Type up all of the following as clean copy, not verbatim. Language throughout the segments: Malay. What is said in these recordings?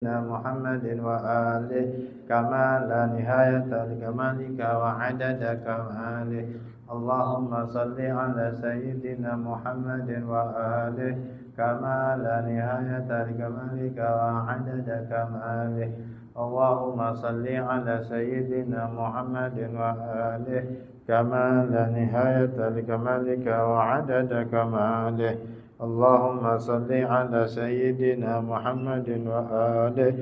محمد وآله كما لا نهاية لكمالك وعدد كماله. اللهم صل على سيدنا محمد وآله كما لا نهاية لكمالك وعدد كماله. اللهم صل على سيدنا محمد وآله كما لا نهاية لكمالك وعدد كماله. اللهم صل على سيدنا محمد وآله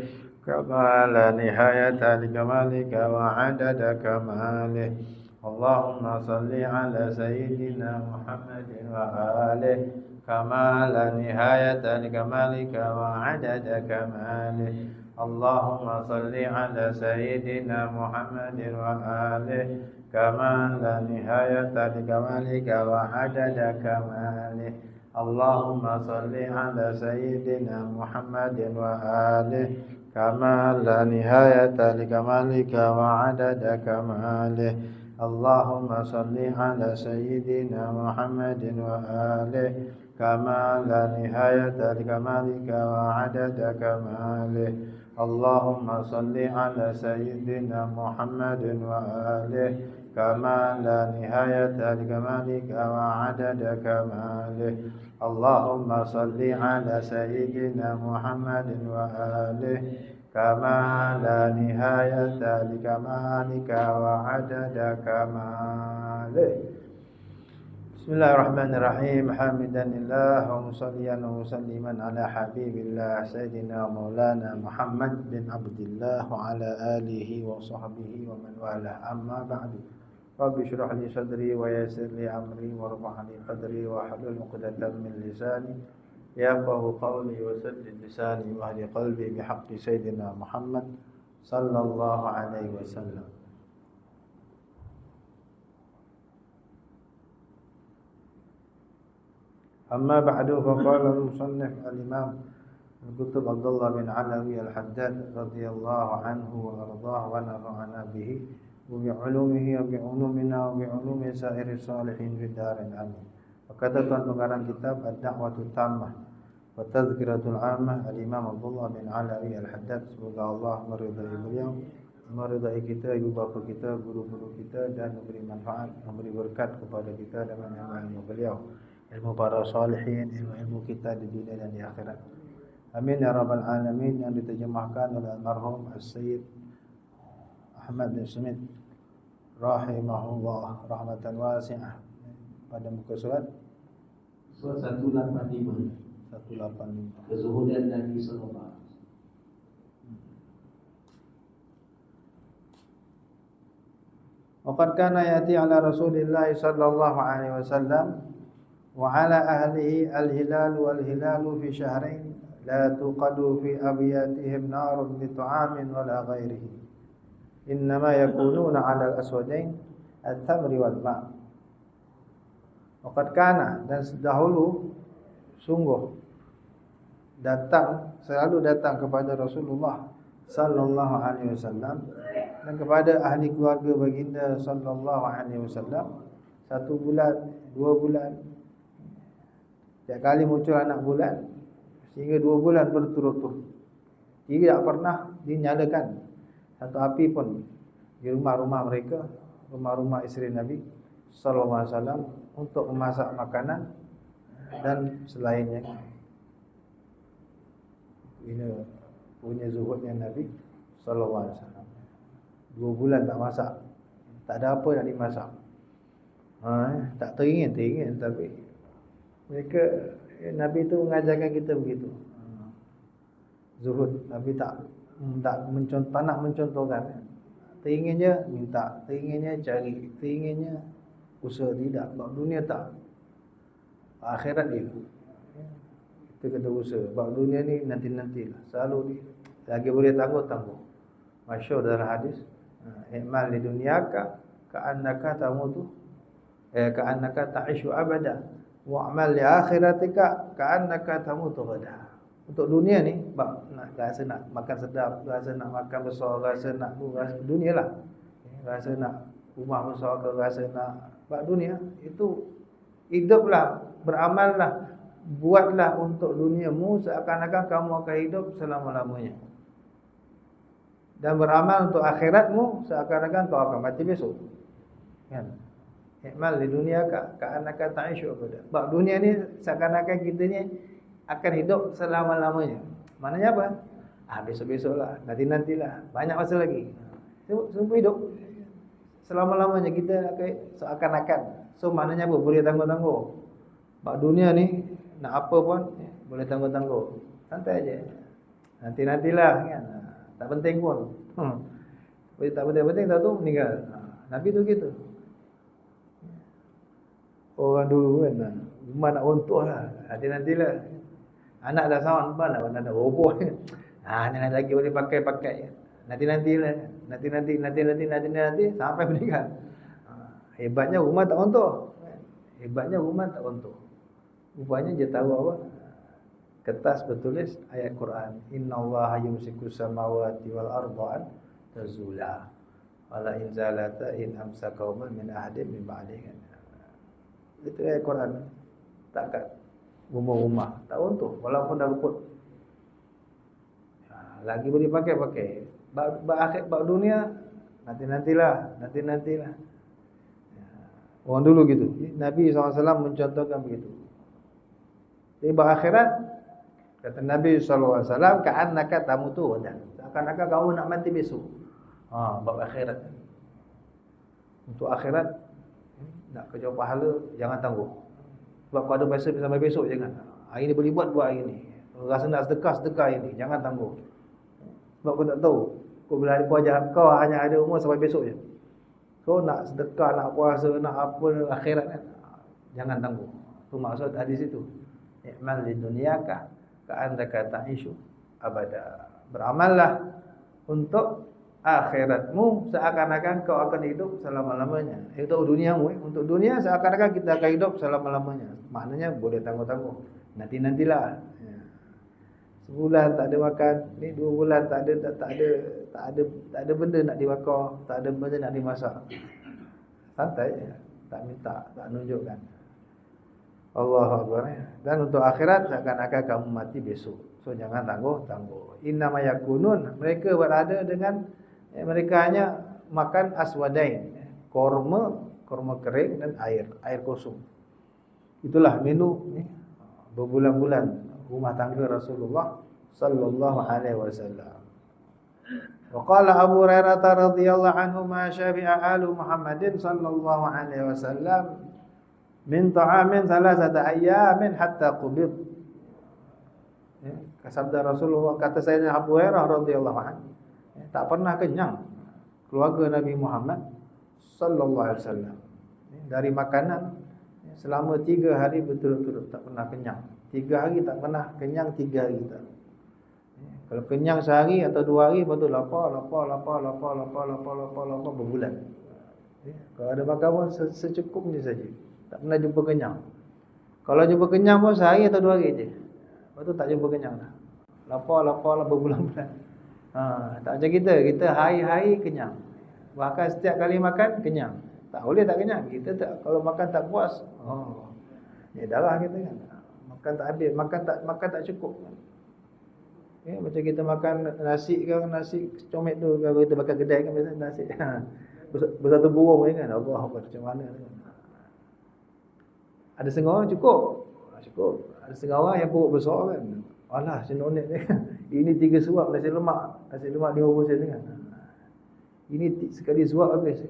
كما لا نهاية لكمالك وعدد كماله. اللهم صل على سيدنا محمد وآله كما لا نهاية لكمالك وعدد كماله. اللهم صل على سيدنا محمد وآله كما لا نهاية لكمالك وعدد كماله. اللهم صل على سيدنا محمد وآله كما لا نهاية لكمالك وعدد كماله. اللهم صل على سيدنا محمد وآله كما لا نهاية لكمالك وعدد كماله. اللهم صل على سيدنا محمد وآله كما لا نهاية لكمالك وعدد كماله. اللهم صل على سيدنا محمد وآله كما لا نهاية لكمالك وعدد كماله. بسم الله الرحمن الرحيم. حامدا لله ومصليا ومسلما على حبيب الله سيدنا مولانا محمد بن عبد الله وعلى آله وصحبه ومن والاه. أما بعد، رب اشرح لي صدري ويسر لي أمري وارفع لي قدري واحلل عقدة من لساني يفقهوا قولي وسدد لساني واهد قلبي بحق سيدنا محمد صلى الله عليه وسلم. أما بعد، فقال المصنف الإمام الكتب عبد الله بن علوي الحداد رضي الله عنه وأرضاه ونفعنا به وبعلومه وبعلومنا وبعلوم سائر الصالحين في الدار الآمين. Berkata tuan pengarang kitab Ad-Da'watul Tammah wa Tazkiratul Ammah Al-Imam Abdullah bin Alawi Al-Haddad, semoga Allah meridai beliau, meridai kita, ibu bapa kita, guru-guru kita, dan memberi manfaat, memberi berkat kepada kita dengan ilmu beliau, ilmu para salihin, ilmu kita di dunia dan di akhirat. Amin ya rabbal alamin. Yang diterjemahkan oleh almarhum As-Sayyid Ahmad bin Smith rahimahullah rahmatan wasi'ah pada muka surat 185 kezuhudan Nabi sallallahu alaihi wasallam. Waqad kana yati ala Rasulillah sallallahu alaihi wasallam wa ala ahlihi al-hilal wal-hilalu fi syahrain la tuqadu fi abiyatihim narun li ta'amin wala ghairihi. Innama yakununa 'ala al-aswadain at-tamri wal ma'. Waqad kana, dan dahulu sungguh selalu datang kepada Rasulullah sallallahu alaihi wasallam dan kepada ahli keluarga baginda sallallahu alaihi wasallam 1 bulan, 2 bulan, setiap kali muncul anak bulan sehingga 2 bulan berturut-turut. Tidak pernah dinyalakan satu api pun di rumah-rumah mereka, rumah-rumah isteri Nabi sallallahu alaihi wasallam untuk memasak makanan dan selainnya. Ini punya zuhudnya Nabi sallallahu alaihi wasallam. 2 bulan tak masak, tak ada apa nak dimasak. Tak teringin tapi mereka, Nabi tu mengajarkan kita begitu. Zuhud. Nabi tak nak mencontohkan. Teringinnya minta, teringinnya cari, teringinnya usaha, tidak. Bab dunia tak. Akhirat dia. Kita kata usaha. Bab dunia ni nanti-nantilah. Selalu ni lagi boleh tangguh. Masyhur dalam hadis, i'mal li dunyaka ka'annaka tamutu ka'annaka ta'ishu abada wa'mal li akhiratika ka'annaka tamutu ghadan. Untuk dunia ni, rasa nak makan sedap, rasa nak makan besar, rasa nak dunia lah. Rasa nak rumah besar ke, rasa nak bab dunia, itu hiduplah, beramallah, buatlah untuk duniamu seakan-akan kamu akan hidup selama-lamanya. dan beramal untuk akhiratmu seakan-akan kau akan mati besok. Kan? I'mal di dunia ka'annaka ta'ishu abada. Sebab dunia ni seakan-akan kita ni akan hidup selama-lamanya. Maknanya apa? Besok-besoklah, nanti-nantilah, banyak masa lagi. Semua hidup selama-lamanya kita seakan-akan. So maknanya apa? Boleh tangguh-tangguh. Sebab dunia ni nak apa pun boleh tangguh-tangguh. Santai aja. Nanti-nantilah kan. Tak penting pun. Tak penting tahu tu meninggal. Nabi tu gitu. Orang dulu kan, rumah nak runtuh lah. Nanti-nantilah. Anak dah sawan pun nak roboh. Ni lagi boleh pakai. Nanti-nantilah. Nanti sampai meninggal. Hebatnya rumah tak runtuh. Rupanya dia tahu apa? Kertas bertulis ayat Quran, innallaha yumsiku samawati wal arda an tazula wala in zalata in amsakahuma min ahadin min ba'dihi. Itu ayat Quran. Takkan rumah-rumah tak runtuh walaupun dah luput. Lagi boleh pakai. Bab dunia nanti-nantilah. Orang dulu gitu. Nabi SAW mencontohkan begitu. Tiba akhirat, kata Nabi SAW, ka'annaka tamutu wadan. Seakan-akan kamu nak mati besok. Bab akhirat. Untuk akhirat, nak kerja pahala, jangan tangguh. Sebab kalau ada masa sampai besok, jangan. Hari ni boleh buat hari ni. Kalau rasa nak sedekah hari ni, jangan tangguh. Sebab kau tak tahu, kau hanya ada umur sampai besok je. So nak sedekah, nak puasa, nak apa akhirat kan, jangan tangguh. Itu maksud hadis itu. I'mal di dunyaka ka'annaka ta'ishu abada. Beramallah untuk akhiratmu seakan-akan kau akan hidup selama-lamanya. Untuk duniamu, untuk dunia seakan-akan kita akan hidup selama-lamanya. Maknanya boleh tangguh-tangguh. Nanti-nantilah. Sebulan tak ada makan, ni 2 bulan tak ada benda nak dibakar, tak ada benda nak dimasak. Santai je. Tak minta, tak menunjukkan. Allahu Akbar. Dan untuk akhirat seakan-akan kamu mati besok. So jangan tangguh-tangguh. Innama yakunun, mereka berada dengan mereka hanya makan aswadain, korma kering dan air kosong. Itulah menu berbulan-bulan rumah tangga Rasulullah sallallahu alaihi wasallam. Wa qala Abu Hurairah radhiyallahu anhu ma syabi'a alu Muhammadin sallallahu alaihi wasallam min ta'amin thalathata ayyamin hatta qubid. Sabda Rasulullah, kata Sayyidina Abu Hurairah radhiyallahu anhu, tak pernah kenyang keluarga Nabi Muhammad sallallahu alaihi wasallam dari makanan selama 3 hari betul-betul tak pernah kenyang. 3 hari tak pernah kenyang, 3 hari tak. Kalau kenyang sehari atau 2 hari, lepas tu lapar berbulan. Kalau ada makan pun secukupnya saja. Tak pernah jumpa kenyang. Kalau jumpa kenyang pun sehari atau 2 hari je. Lepas tu tak jumpa kenyang dah. Lapar berbulan-bulan. Tak macam kita hari-hari kenyang. Bahkan setiap kali makan kenyang. Tak boleh tak kenyang. Kita tak, kalau makan tak puas, darah kita kan. Makan tak habis, makan tak cukup. Macam kita makan nasi comel tu, kalau kita makan kedai kan biasa nasi bersatu burung kan. Allah macam mana kan. Ada setengah orang cukup. Ada setengah orang yang perut besar kan. Alah, senonek ni kan. Ini 3 suap nasi lemak 50% kan. Ini sekali suap habis.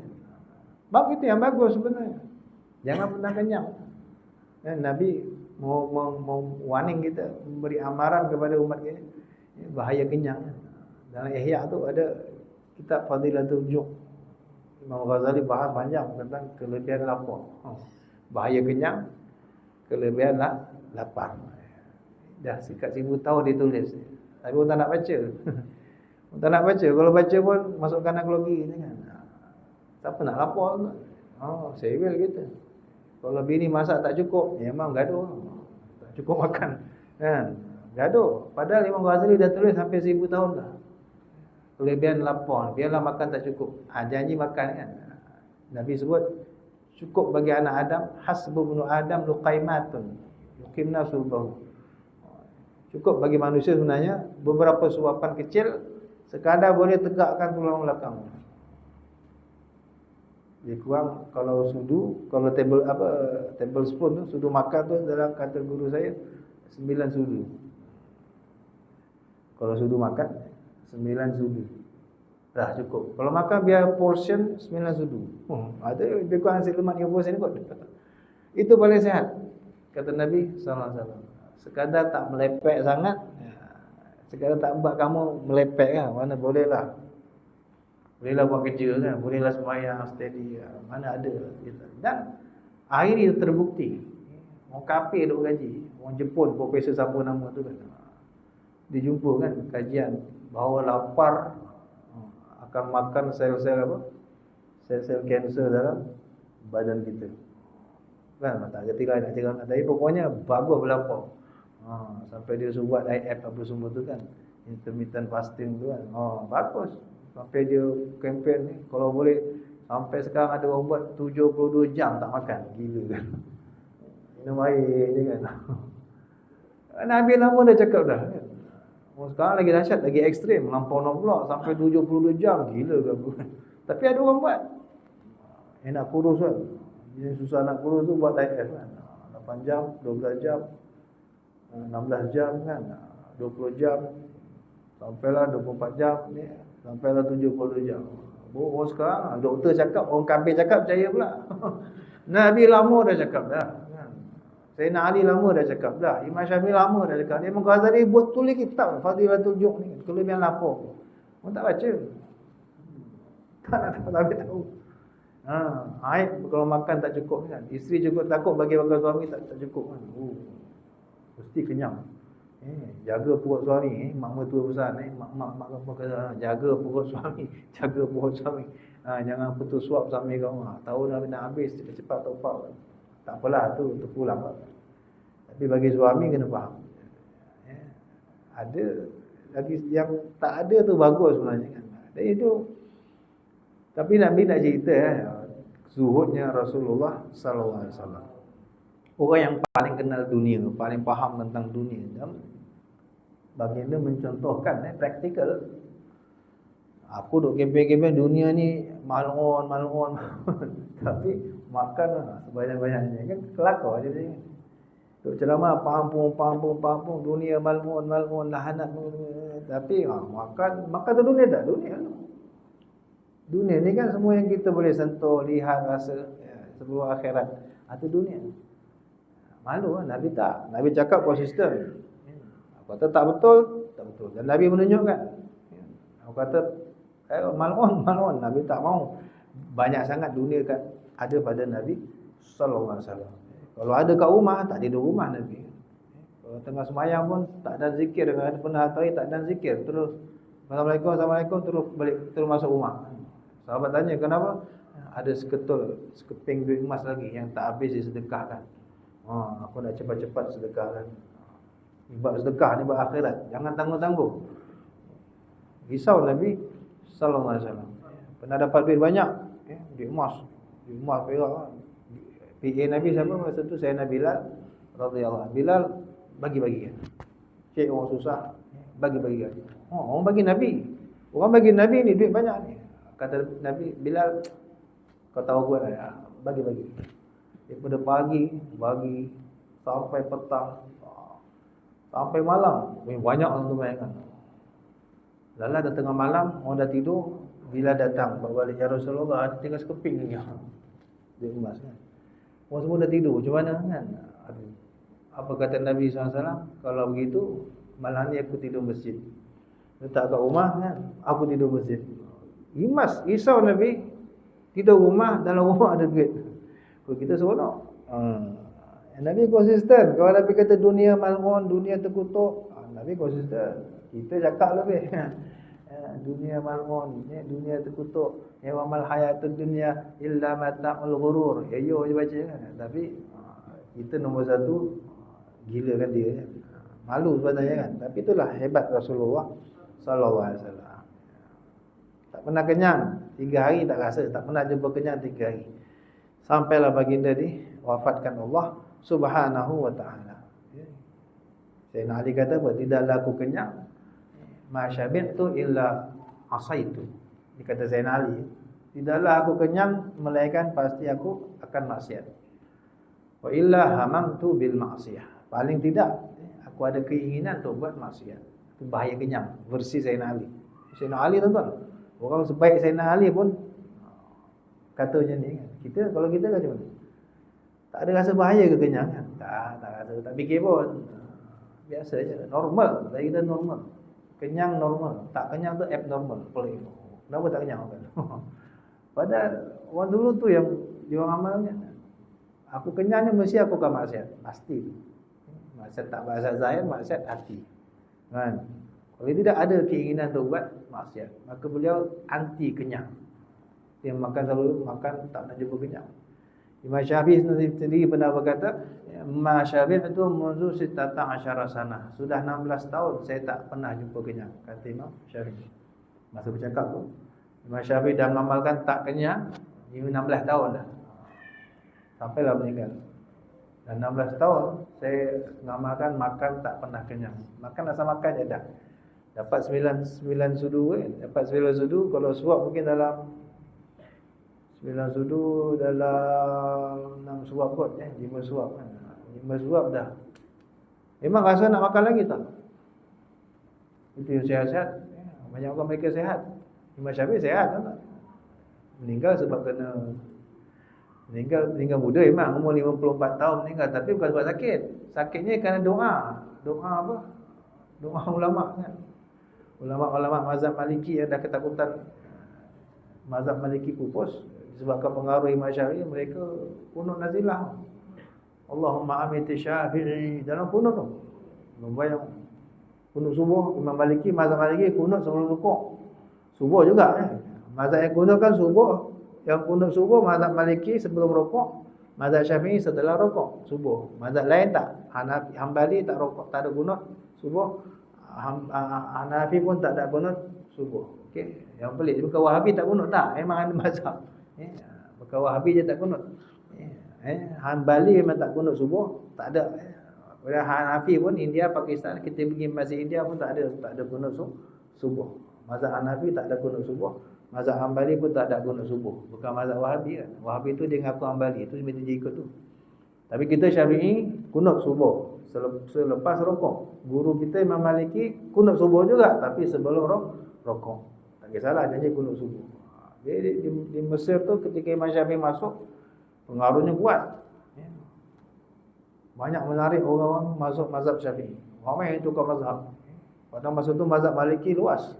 Bab itu yang bagus sebenarnya. Jangan pernah kenyang. Nabi mau warning kita, memberi amaran kepada umat kita, bahaya kenyang. Dalam Ihya tu ada kitab Fadilatul Ju'. Imam Ghazali bahas panjang tentang kelebihan lapar. Bahaya kenyang, kelebihan lapar. Dah sekat 1000 tahun dia tulis. Tapi orang tak nak baca. Orang tak nak baca. Kalau baca pun masuk kanan kelogi kan. Siapa nak lapar tu? Serius kita. Kalau bini masak tak cukup, memang gaduh. Tak cukup makan. Kan? Gaduh. Padahal Imam Ghazali dah tulis sampai 1000 tahun dah. Kelebihan lapar. Biarlah makan tak cukup. Janji makan kan. Nabi sebut, cukup bagi anak Adam, hasbu ibnu Adam luqaimatun. Yuqimna sulbahu. Cukup bagi manusia sebenarnya beberapa suapan kecil Sekadar boleh tegakkan tulang belakang. Lebih kurang kalau sudu, kalau tablespoon tu, sudu makan tu dalam kata guru saya 9 sudu. Kalau sudu makan 9 sudu. Dah cukup. Kalau makan biar portion 9 sudu. Ada lebih kurang hasil lemak 30% kot. Itu paling sihat. Kata Nabi sallallahu alaihi wasallam. Sekadar tak melepek sangat, sekadar tak buat kamu melepek kan, mana bolehlah. Bolehlah buat kerja kan, bolehlah sembahyang steady, mana ada. Dan akhirnya terbukti. Orang kafir duk gaji, orang Jepun, profesor siapa nama tu kan, dia jumpa kan kajian bahawa lapar akan makan sel-sel apa? Sel-sel kanser dalam badan kita. Kan tak kerti lah nak cakap, tapi pokoknya bagus berlapar. Sampai dia suruh buat diet apa semua tu kan, intermittent fasting tu kan. Bagus. Sampai dia kempen ni, kalau boleh sampai sekarang ada orang buat 72 jam tak makan. Gila kan. Minum air je kan. Nabi lama dah cakap dah kan. Sekarang lagi dahsyat, lagi ekstrim, melampau pula sampai 72 jam. Gila kan. Tapi ada orang buat. Yang nak kurus kan, yang susah nak kurus tu buat diet kan. 8 jam, 12 jam, 16 jam kan, 20 jam, sampailah 24 jam ni, sampailah 72 jam. Orang sekarang doktor cakap, orang kafir cakap percaya pula. Nabi lama dah cakap dah kan. Sayyidina Ali lama dah cakap dah. Imam Syafi'i lama dah cakap. Imam Ghazali buat tulis kitab Fadilatul Ju' ni, kelebihan lapar. Orang tak baca. Tak nak tahu. Air kalau makan tak cukup kan. Isteri cukup takut bagi makan suami tak cukup kan. Mesti kenyang. Jaga perut suami, mak mertua besar ni, mak jaga perut suami, jaga perut suami. Jangan putus suap suami kau. Tahu dah nak habis, cepat top up. Tak apalah tu pulang. Tapi bagi suami kena faham. Ada lagi yang tak ada tu bagus sebenarnya kan. Dan itu, tapi Nabi nak cerita zuhudnya Rasulullah sallallahu alaihi wasallam. Orang yang paling kenal dunia, paling faham tentang dunia, dan baginda mencontohkan praktikal. Aku duk kempen-kempen dunia ni malun. Tapi makan sebanyak-banyaknya kan kelakar je dia. Duk ceramah pampung dunia malun lahanat. Tapi makan tu dunia tak? Dunia ni kan semua yang kita boleh sentuh, lihat, rasa sebelum akhirat. Itu dunia. Malu kan? Nabi tak. Nabi cakap konsisten. Aku kata tak betul. Dan Nabi menunjukkan. Aku kata malun. Nabi tak mau. Banyak sangat dunia kan ada pada Nabi sallallahu alaihi wasallam. Kalau ada kat rumah, tak tidur rumah Nabi. Kalau tengah sembahyang pun tak ada zikir, dengan pernah hari tak ada zikir, terus Assalamualaikum terus masuk rumah. Sahabat tanya kenapa? Ada sekeping duit emas lagi yang tak habis disedekahkan. Aku nak cepat-cepat sedekahkan. Ibad sedekah ni buat akhirat, jangan tangguh-tangguh. Risau Nabi sallallahu alaihi wasallam. Pernah dapat duit banyak, duit emas perak. PA Nabi siapa masa tu? Sayyidina Bilal radhiyallahu anhu. Bilal bagi-bagi. Cek orang susah, bagi-bagi. Orang bagi Nabi. Orang bagi Nabi ni duit banyak ni. Kata Nabi, Bilal, kau tahu buat bagi-bagi. Daripada pagi bagi sampai petang, sampai malam. Banyak orang tu bayangkan. Lala dah tengah malam, orang dah tidur, bila datang bawa balik ya Rasulullah, tinggal sekeping ni. Dia emas kan. Orang semua dah tidur, macam mana kan? Apa kata Nabi SAW? Kalau begitu, malam ni aku tidur masjid. Letak kat rumah kan, aku tidur masjid. Imas, risau Nabi, tidur rumah, dalam rumah ada duit. Kalau kita seronok. Nabi konsisten. Kalau Nabi kata dunia mal'un, dunia terkutuk, Nabi konsisten. Kita cakap lebih. Dunia mal'un, dunia terkutuk, ya wa mal hayatud dunya illa mata'ul ghurur. Yo je baca kan. Tapi kita nombor satu, gila kan dia. Malu sebenarnya kan. Tapi itulah hebat Rasulullah sallallahu alaihi wasallam. Tak pernah kenyang 3 hari, tak rasa. Tak pernah jumpa kenyang 3 hari. Sampailah baginda wafatkan Allah subhanahu wa ta'ala. Sayyidina Ali kata apa? Tidaklah aku kenyang, ma syabi'tu illa asaitu. Dia kata Zainal Ali, tidaklah aku kenyang melainkan pasti aku akan maksiat. Wa illa hamamtu bil maksiyah. Paling tidak aku ada keinginan untuk buat maksiat. Itu bahaya kenyang, versi Zainal Ali. Zainal Ali tuan-tuan, orang sebaik Zainal Ali pun kata macam ni kan. Kalau kita kan macam mana? Tak ada rasa bahaya ke kenyang kan? Tak rasa, tak fikir pun. Biasa je, normal. Bagi kita normal. Kenyang normal, tak kenyang tu abnormal, pelik. Kenapa tak kenyang kan? Padahal orang dulu tu yang dia orang amalnya, aku kenyangnya mesti aku akan maksiat, pasti. Maksiat tak bahasa zahir, maksiat hati. Kan? Kalau tidak ada keinginan untuk buat maksiat, maka beliau anti kenyang. Dia selalu makan tak nak jumpa kenyang. Imam Syafi'i sendiri pernah berkata, Ma Syafi'i itu mundu 16 sana. Sudah 16 tahun saya tak pernah jumpa kenyang, kata Imam Syafi'i. Masa bercakap tu, Imam Syafi'i dah mengamalkan tak kenyang 16 tahun dah. Sampailah meninggal. Dan 16 tahun saya mengamalkan makan tak pernah kenyang. Makan asal makan je dah. Dapat 9 sudu kan. Dapat 9 sudu, kalau suap mungkin dalam 9 sudu dalam 6 suap kot 5 suap kan. 5 suap dah. Memang rasa nak makan lagi tak? Itu yang sihat-sihat. Banyak orang mereka sihat. Imam Syafi'i sihat tak? Meninggal sebab kena meninggal muda memang, umur 54 tahun meninggal, tapi bukan sebab sakit. Sakitnya kerana doa. Doa apa? Doa ulama kan. Ulama-ulama mazhab Maliki yang dah ketakutan mazhab Maliki pupus disebabkan pengaruh Imam Syafi'i, mereka kunut nazilah. Allahumma amiti Syafi'i dalam kunut tu. Membayang kunut subuh Imam Maliki, mazhab Maliki kunut sebelum rukuk. Subuh juga mazhab yang kunut kan subuh. Yang kunut subuh mazhab Maliki sebelum rukuk, mazhab Syafi'i setelah rukuk subuh. Mazhab lain tak. Hambali tak rukuk, tak ada kunut subuh. Hanafi pun tak ada kunut subuh. Okey, yang pelik bukan Wahabi tak kunut tak, memang ada mazhab. Bukan Wahabi je tak kunut. Hambali memang tak kunut subuh, tak ada. Hanafi pun India, Pakistan, kita pergi masjid India pun tak ada kunut subuh. Mazhab Hanafi tak ada kunut subuh. Mazhab Hambali pun tak ada kunut subuh. Bukan mazhab Wahabi kan. Wahabi tu dia ngaku Hambali, itu mesti dia ikut tu. Tapi kita Syafi'i kunut subuh selepas rukuk. Guru kita Imam Maliki kunut subuh juga, tapi sebelum rukuk. Tak kisahlah, janji kunut subuh. Jadi di Mesir tu ketika Imam Syafi'i masuk, pengaruhnya kuat. Banyak menarik orang-orang masuk mazhab Syafi'i. Ramai yang tukar mazhab. Pada masa tu mazhab Maliki luas.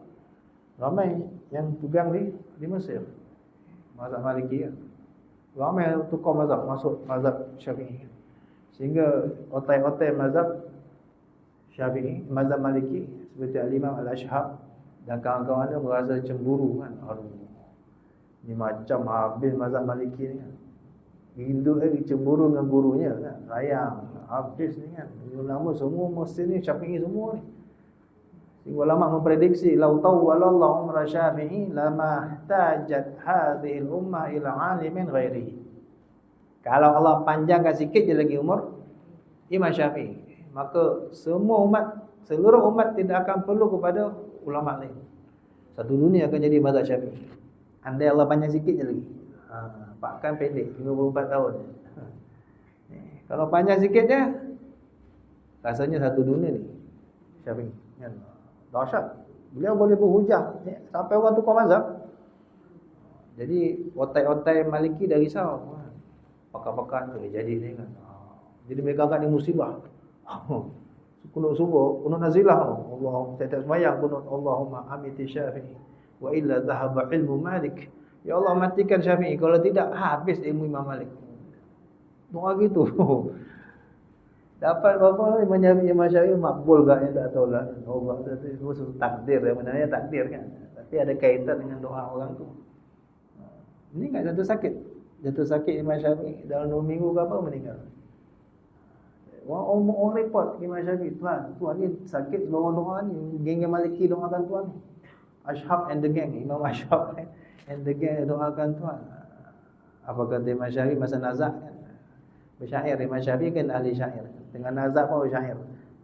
Ramai yang pegang di Mesir mazhab Maliki kan. Ramai yang tukar mazhab masuk mazhab Syafi'i. Sehingga otai-otai mazhab Syafi'i, mazhab Maliki seperti Al-Imam Al-Ashhab dan kawan-kawannya merasa cemburu kan. Aduh, ni macam habis mazhab Maliki ni kan. Hindu cemburu dengan gurunya kan. Sayang, habis ni kan. Ulama semua Mesir ni Syafi'i semua ni. Ulama memprediksi lau tawwalallahu umra Syafi'i lama ihtajat hadhihi al-ummah ila 'alimin ghairihi. Kalau Allah panjangkan sikit je lagi umur Imam Syafi'i, maka seluruh umat tidak akan perlu kepada ulama lain. Satu dunia akan jadi mazhab Syafi'i. Andai Allah panjang sikit je lagi. Pak kan pendek 54 tahun. Kalau panjang sikit je rasanya satu dunia ni Syafi'i kan. Dahsyat. Beliau boleh berhujah sampai orang tukar mazhab. Jadi otai-otai Maliki dah risau. Pakar-pakar tu jadi ni kan. Jadi mereka akan musibah. Kunut subuh, kunut nazilah. Allah tak sembahyang kunut Allahumma amiti Syafi'i wa illa dhahaba ilmu Malik. Ya Allah matikan Syafi'i, kalau tidak habis ilmu Imam Malik. Doa gitu. Dapat apa Imam Syafi'i makbul gak yang tak tahu lah. Allah itu takdir, yang benarnya takdir kan. Tapi ada kaitan dengan doa orang tu. Ini enggak jatuh sakit Imam Syafi'i dalam 2 minggu ke apa meninggal. Orang report Imam Syafi'i, Tuan ni sakit sebab doa ni. Geng Maliki doakan Tuan ni. Ashab and the gang, Imam Ashab and the gang doakan Tuan. Apa kata Imam Syafi'i masa nazak kan? Bersyair. Imam Syafi'i kan ahli syair. Dengan nazak pun bersyair.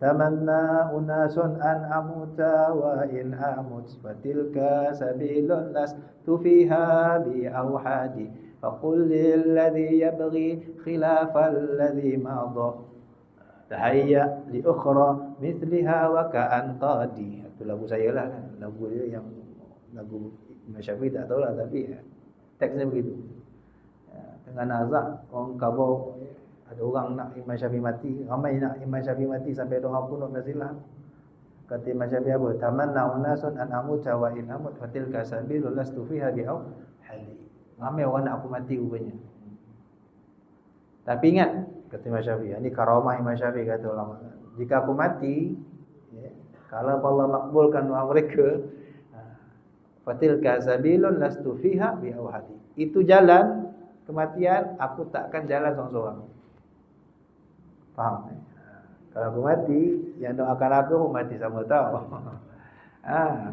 tamanna unasun an amuta wa in amut fatilka sabilun lastu fiha bi awhadi faqul lilladhi yabghi khilafal ladhi madha tahayya li ukhra mithliha wa ka'an qadi. Itu lagu saya lah kan. Lagu dia yang lagu Imam Syafi'i tak tahulah, tapi teksnya begitu. Dengan azab orang kabur, ada orang nak Imam Syafi'i mati, ramai nak Imam Syafi'i mati sampai doa kunut nasilah. Kata Imam Syafi'i apa? Tamanna unasun an amuta wa in amut fatilka sabilul lastu fiha bi'aw hali. Ramai orang nak aku mati rupanya. Tapi ingat, kata Imam Syafi'i, ini karamah Imam Syafi'i kata ulama. Jika aku mati, kalau Allah makbulkan doa mereka, fatilka sabilun lastu fiha bi'awhadi. Itu jalan kematian, aku takkan jalan seorang-seorang. Faham? Kalau aku mati, yang doakan aku pun mati sama tau.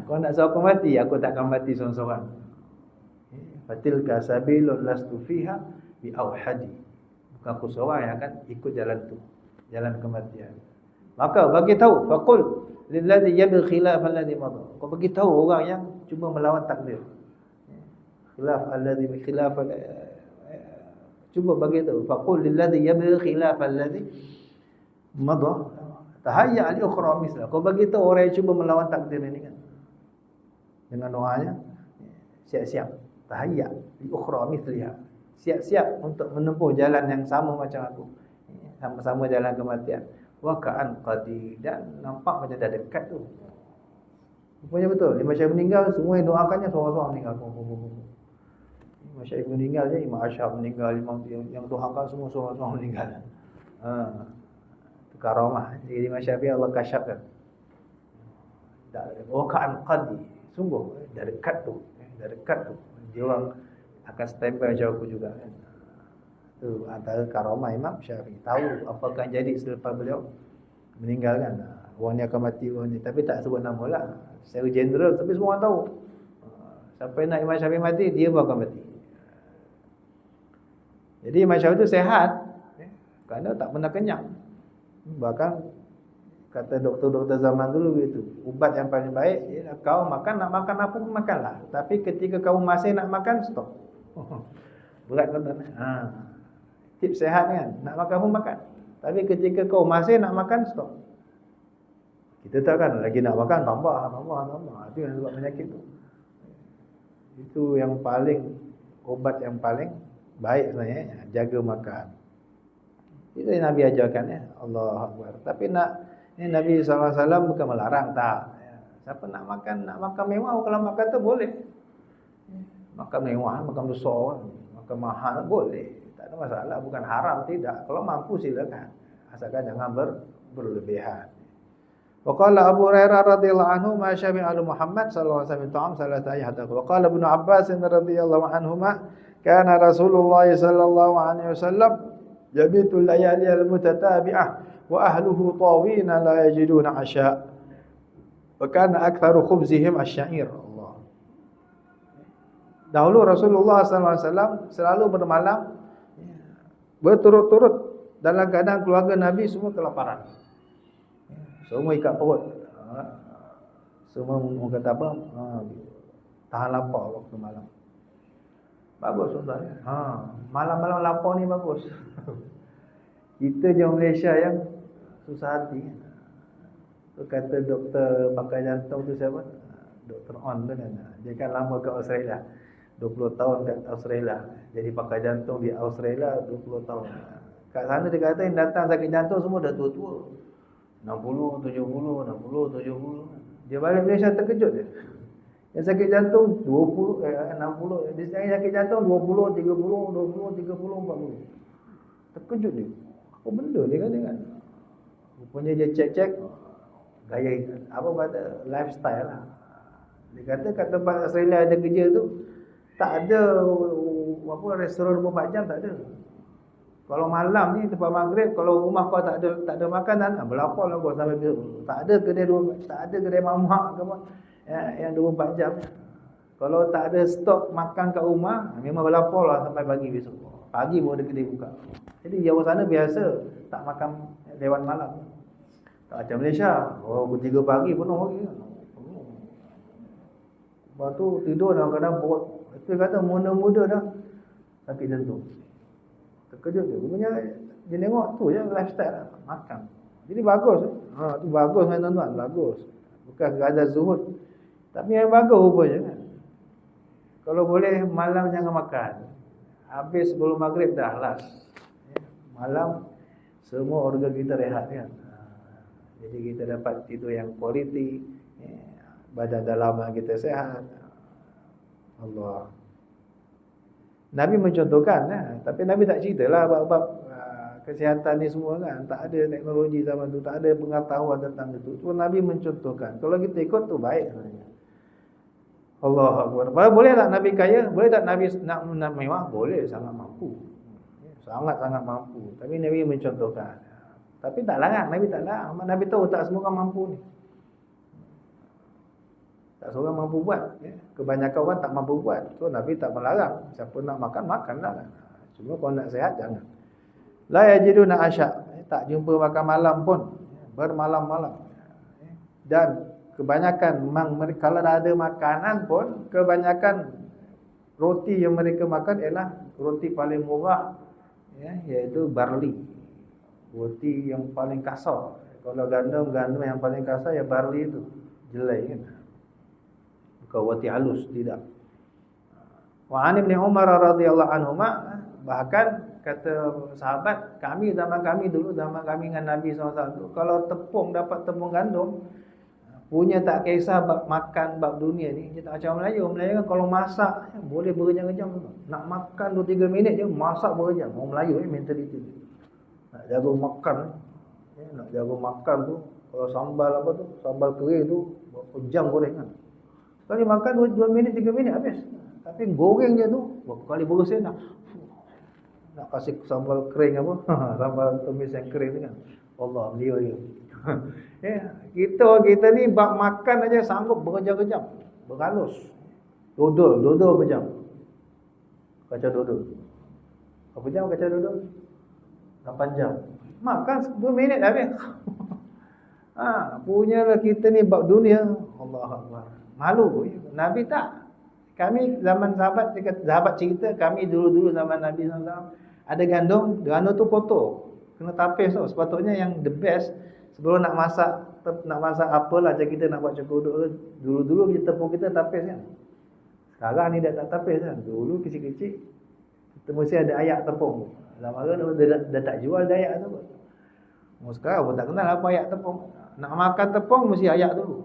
Kau nak suruh aku mati, aku takkan mati seorang-seorang. Fatilka sabilun lastu fiha bi'awhadi. Bukan aku seorang yang akan ikut jalan tu, jalan kematian. Maka bagi tahu, faqul lilladhi yabghi khilafal ladhi madha. Kau bagi tahu orang yang cuba melawan takdir. Cuba bagi tahu, faqul lilladhi yabghi khilafal ladhi madha tahayya li ukhra misla. Kau bagi tahu orang yang cuba melawan takdir ini kan, dengan doanya, siap-siap tahayya li ukhra misliha, siap-siap untuk menempuh jalan yang sama macam aku, sama-sama jalan kematian. Wa ka'an qadi, dan nampak macam dah dekat tu. Rupanya betul. Imam Syafi'i meninggal, semua yang doakannya seorang-seorang meninggal. Imam Syafi'i meninggal je, Imam Asy'ab meninggal, imam yang doakan semua seorang-seorang meninggal. Itu karamah. Jadi Imam Syafi'i Allah kasyafkan. Wa ka'an qadi, sungguh dah dekat tu. Dah dekat tu. Dia orang akan standby macam aku juga kan. Itu antara karamah Imam Syafi'i. Tahu apa akan jadi selepas beliau meninggal kan. Orang ni akan mati, orang ni. Tapi tak sebut nama lah. Secara general, tapi semua orang tahu. Sampai nak Imam Syafi'i mati, dia pun akan mati. Jadi Imam Syafi'i itu sehat, kerana tak pernah kenyang. Bahkan kata doktor-doktor zaman dulu gitu, ubat yang paling baik ialah kau makan, nak makan apa pun makanlah. Tapi ketika kau masih nak makan, stop. Berat kan? Tips sehat kan, nak makan pun makan. Tapi ketika kau masih nak makan, stop. Kita tak kan lagi nak makan, tambah. Itu yang sebab penyakit tu. Itu yang paling, obat yang paling baik sebenarnya, jaga makan. Itu yang Nabi ajarkan ya, Allahu Akbar. Tapi ini Nabi SAW bukan melarang, tak. Siapa nak makan mewah, kalau makan tu boleh. Makan mewah, makan besar, makan mahal boleh. Tak ada masalah, bukan haram, tidak. Kalau mampu silakan. Asalkan jangan berlebihan. Wa qala Abu Hurairah radhiyallahu anhu ma syabi'a Muhammad sallallahu alaihi wasallam ta'am salat ayat. Wa qala Ibnu Abbas radhiyallahu anhuma kana Rasulullah sallallahu alaihi wasallam yabitu layali al-mutatabi'ah wa ahluhu tawina la yajiduna 'asha. Wa kana aktharu khubzihim asy-sya'ir. Allah. Dahulu Rasulullah sallallahu alaihi wasallam selalu bermalam berturut-turut dalam keadaan keluarga Nabi semua kelaparan. Semua ikat perut. Semua kata apa? Tahan lapar waktu malam. Bagus tuan-tuan. Malam-malam lapar ni bagus. Kita je Malaysia yang susah hati. Tu kata doktor pakai jantung tu siapa? Dr. On tu kan. Dia kan lama kat Australia. 20 tahun kat Australia. Jadi pakai jantung di Australia 20 tahun. Kat sana dia kata yang datang sakit jantung semua dah tua-tua. 60, 70, 60, 70. Dia balik Malaysia terkejut dia. Yang sakit jantung 60. Dia sakit jantung 20, 30, 20, 30, 40. Terkejut dia. Apa benda dia kan? Rupanya dia cek-cek gaya apa kata lifestyle lah. Dia kata kat tempat Australia ada kerja tu tak ada apa restoran 24 jam, tak ada. Kalau malam ni tempat maghrib, kalau rumah kau tak ada makanan, berlaporlah kau sampai besok. Tak ada kedai mamak ke apa yang 24 jam. Kalau tak ada stok makan kat rumah, memang berlaporlah sampai pagi besok. Pagi baru ada kedai buka. Jadi orang sana biasa tak makan lewat malam. Tak macam Malaysia. Oh, pukul 3 pagi penuh lagi. Lepas tu tidur kadang-kadang perut. Itu kata muda-muda dah sakit jantung. Terkejut je. Rupanya dia tengok tu je lifestyle lah. Makan. Jadi bagus. Tu bagus kan tuan-tuan. Bagus. Bukan sekadar zuhud. Tapi yang bagus rupanya kan. Kalau boleh malam jangan makan. Habis sebelum maghrib dah last. Malam semua organ kita rehat kan. Jadi kita dapat tidur yang quality. Badan dalaman kita sehat. Allah. Nabi mencontohkan tapi Nabi tak ceritalah bab-bab kesihatan ni semua kan. Tak ada teknologi zaman tu, tak ada pengetahuan tentang itu. Cuma Nabi mencontohkan. Kalau kita ikut tu baik sebenarnya. Allah Akbar. Boleh tak Nabi kaya? Boleh tak Nabi nak mewah? Boleh, sangat mampu. Sangat-sangat mampu. Tapi Nabi mencontohkan. Tapi tak larang, Nabi tak larang. Nabi tahu tak semua orang mampu ni. Tak semua orang mampu buat. Kebanyakan orang tak mampu buat. So Nabi tak melarang. Siapa nak makan, makanlah. Cuma kalau nak sehat, jangan. La yajiduna asya'. Tak jumpa makan malam pun. Bermalam-malam. Dan kebanyakan memang mereka, kalau dah ada makanan pun, kebanyakan roti yang mereka makan ialah roti paling murah, iaitu barley. Roti yang paling kasar. Kalau gandum yang paling kasar ya barley itu. Jelai kan. Bukan roti halus, tidak. Wa an Ibn Umar radhiyallahu anhuma, bahkan kata sahabat, zaman kami dengan Nabi SAW, kalau dapat tepung gandum, punya tak kisah bab makan, bab dunia ni. Dia tak macam Melayu. Melayu kan kalau masak boleh berjam-jam. Nak makan 2-3 minit je, masak berjam. Orang Melayu mentaliti. Nak jaga makan. Nak jaga makan tu, kalau sambal kering tu, berapa jam goreng kan. Sekali makan 2 minit, 3 minit habis. Tapi goreng je tu, berapa kali berusaha nak kasih sambal kering apa. Sambal tumis yang kering tu kan. Allah, beliau. Kita ni bab makan aja sanggup berjam-jam, berhalus. Dodol berjam. Kacau dodol. Berapa jam kacau dodol? 8 jam. Makan 2 minit habis. Punyalah kita ni bab dunia. Allah Akbar. Malu. Nabi tak. Kami zaman sahabat cerita, kami dulu-dulu zaman Nabi SAW ada gandum tu potong. Kena tapis tau. Sepatutnya yang the best sebelum nak masak apalah macam kita nak buat cokodok, dulu-dulu tepung kita tapis kan. Sekarang ni dah tak tapis kan. Dulu kecil-kecil kita mesti ada ayak tepung. Lama-lama dah tak jual dah ayak tu. Sekarang pun tak kenal apa ayak tepung. Nak makan tepung mesti ayak dulu.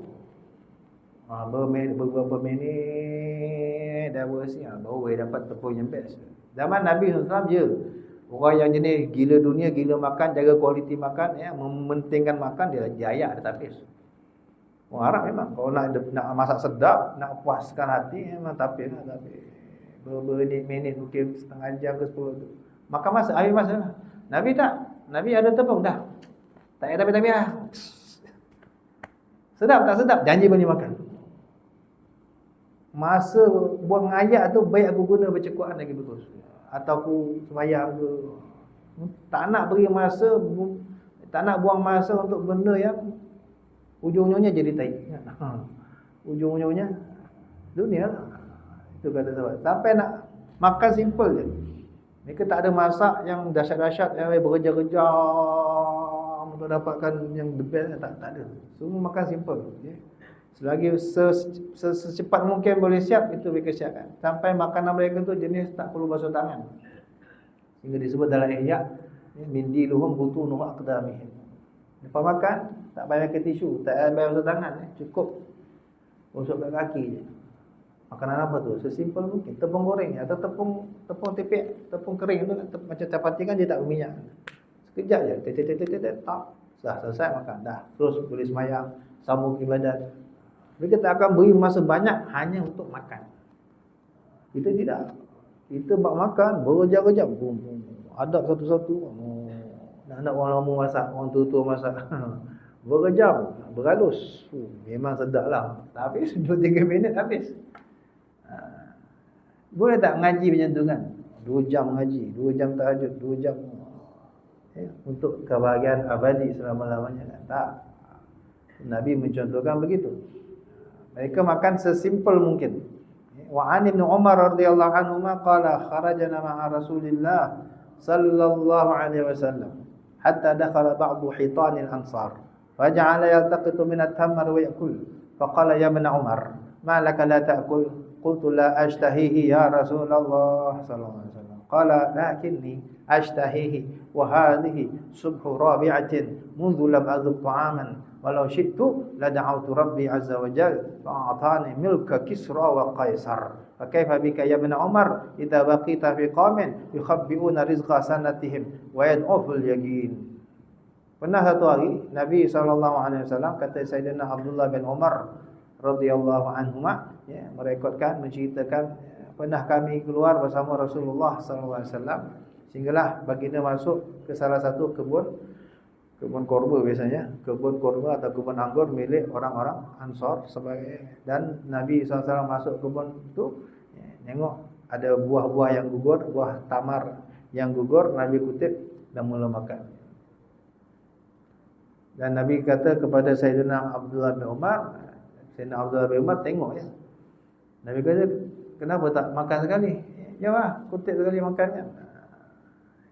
Beberapa minit dah bersih, baru dapat tepung yang best. Zaman Nabi SAW je. Orang yang jenis gila dunia, gila makan, jaga kualiti makan, mementingkan makan, dia ayak, dia tapis. Orang Arab memang kalau nak masak sedap, nak puaskan hati, memang tapis lah. Berminit, mungkin setengah jam ke 10 tu. Makan masa, habis masa lah. Nabi tak. Nabi ada tepung dah. Tak ada tapi lah. Sedap tak sedap, janji boleh makan. Masa buang ayak tu baik aku guna baca Quran lagi bagus. Atau aku sembahyang ke. Tak nak beri masa, tak nak buang masa untuk benda yang ujung-ujungnya jadi tai. Ujung-ujungnya dunia lah. Itu kata sahabat. Sampai nak makan simple je. Mereka tak ada masak yang dahsyat-dahsyat, yang berjam-jam untuk dapatkan yang the best. Tak ada. Semua makan simple. Selagi secepat mungkin boleh siap, itu mereka siapkan. Sampai makanan mereka tu jenis tak perlu basuh tangan. Sehingga disebut dalam ihya, mindi luhum butu nuhak kedamih. Lepas makan, tak payah pakai tisu, tak payah basuh tangan. Cukup gosok kat kaki je. Makanan apa tu? Sesimpel mungkin. Tepung goreng atau tepung tepek, tepung kering tu macam chapati kan dia tak berminyak. Sekejap je, tak. Selesai makan. Dah, terus boleh sembahyang, sambung ibadat. Mereka tak akan beri masa banyak hanya untuk makan. Kita tidak. Kita bak makan berjam-jam. Adab satu-satu. Nak orang lama masak, orang tua-tua masak. Berjam, berhalus. Memang sedap lah. Tapi 2-3 minit habis. Boleh tak ngaji macam tu kan? 2 jam ngaji, 2 jam tahajud, 2 jam untuk kebahagiaan abadi selama-lamanya kan? Tak. Nabi mencontohkan begitu. Mereka makan sesimpel mungkin. Wa an Ibn Umar radhiyallahu anhu qala kharajna ma'a Rasulillah sallallahu alaihi wasallam hatta dakhala ba'du hitan al-ansar faja'ala yaltaqitu min at-tamr wa ya'kul faqala ya Ibn Umar ma laka la ta'kul qultu la ashtahihi ya Rasulullah sallallahu alaihi wasallam qala lakinni ashtahihi wa hadhihi subhu rabi'atin منذ lam adhuq ta'aman walau syi'tu la da'awtu rabbi azza wa jalla fa'atani milka Kisra wa Qaisar fa kaifa bika ya Ibn Umar idza baqita fi qaumin yukhabbi'una rizqa sanatihim wa yad'uful yaqin. Pernah satu hari Nabi SAW kata Sayyidina Abdullah bin Umar radhiyallahu anhuma, ya, merekodkan, menceritakan, pernah kami keluar bersama Rasulullah SAW, sehinggalah baginda masuk ke salah satu kebun korma, biasanya kebun korma atau kebun anggur milik orang-orang Ansar sebagai, dan Nabi SAW masuk kebun itu, tengok ada buah-buah yang gugur, buah tamar yang gugur, Nabi kutip dan mula makan. Dan Nabi kata kepada Sayyidina Abdullah bin Umar, Sayyidina Abdullah bin Umar tengok, ya, Nabi kata kenapa tak makan sekali? Ya lah, kutip sekali makannya.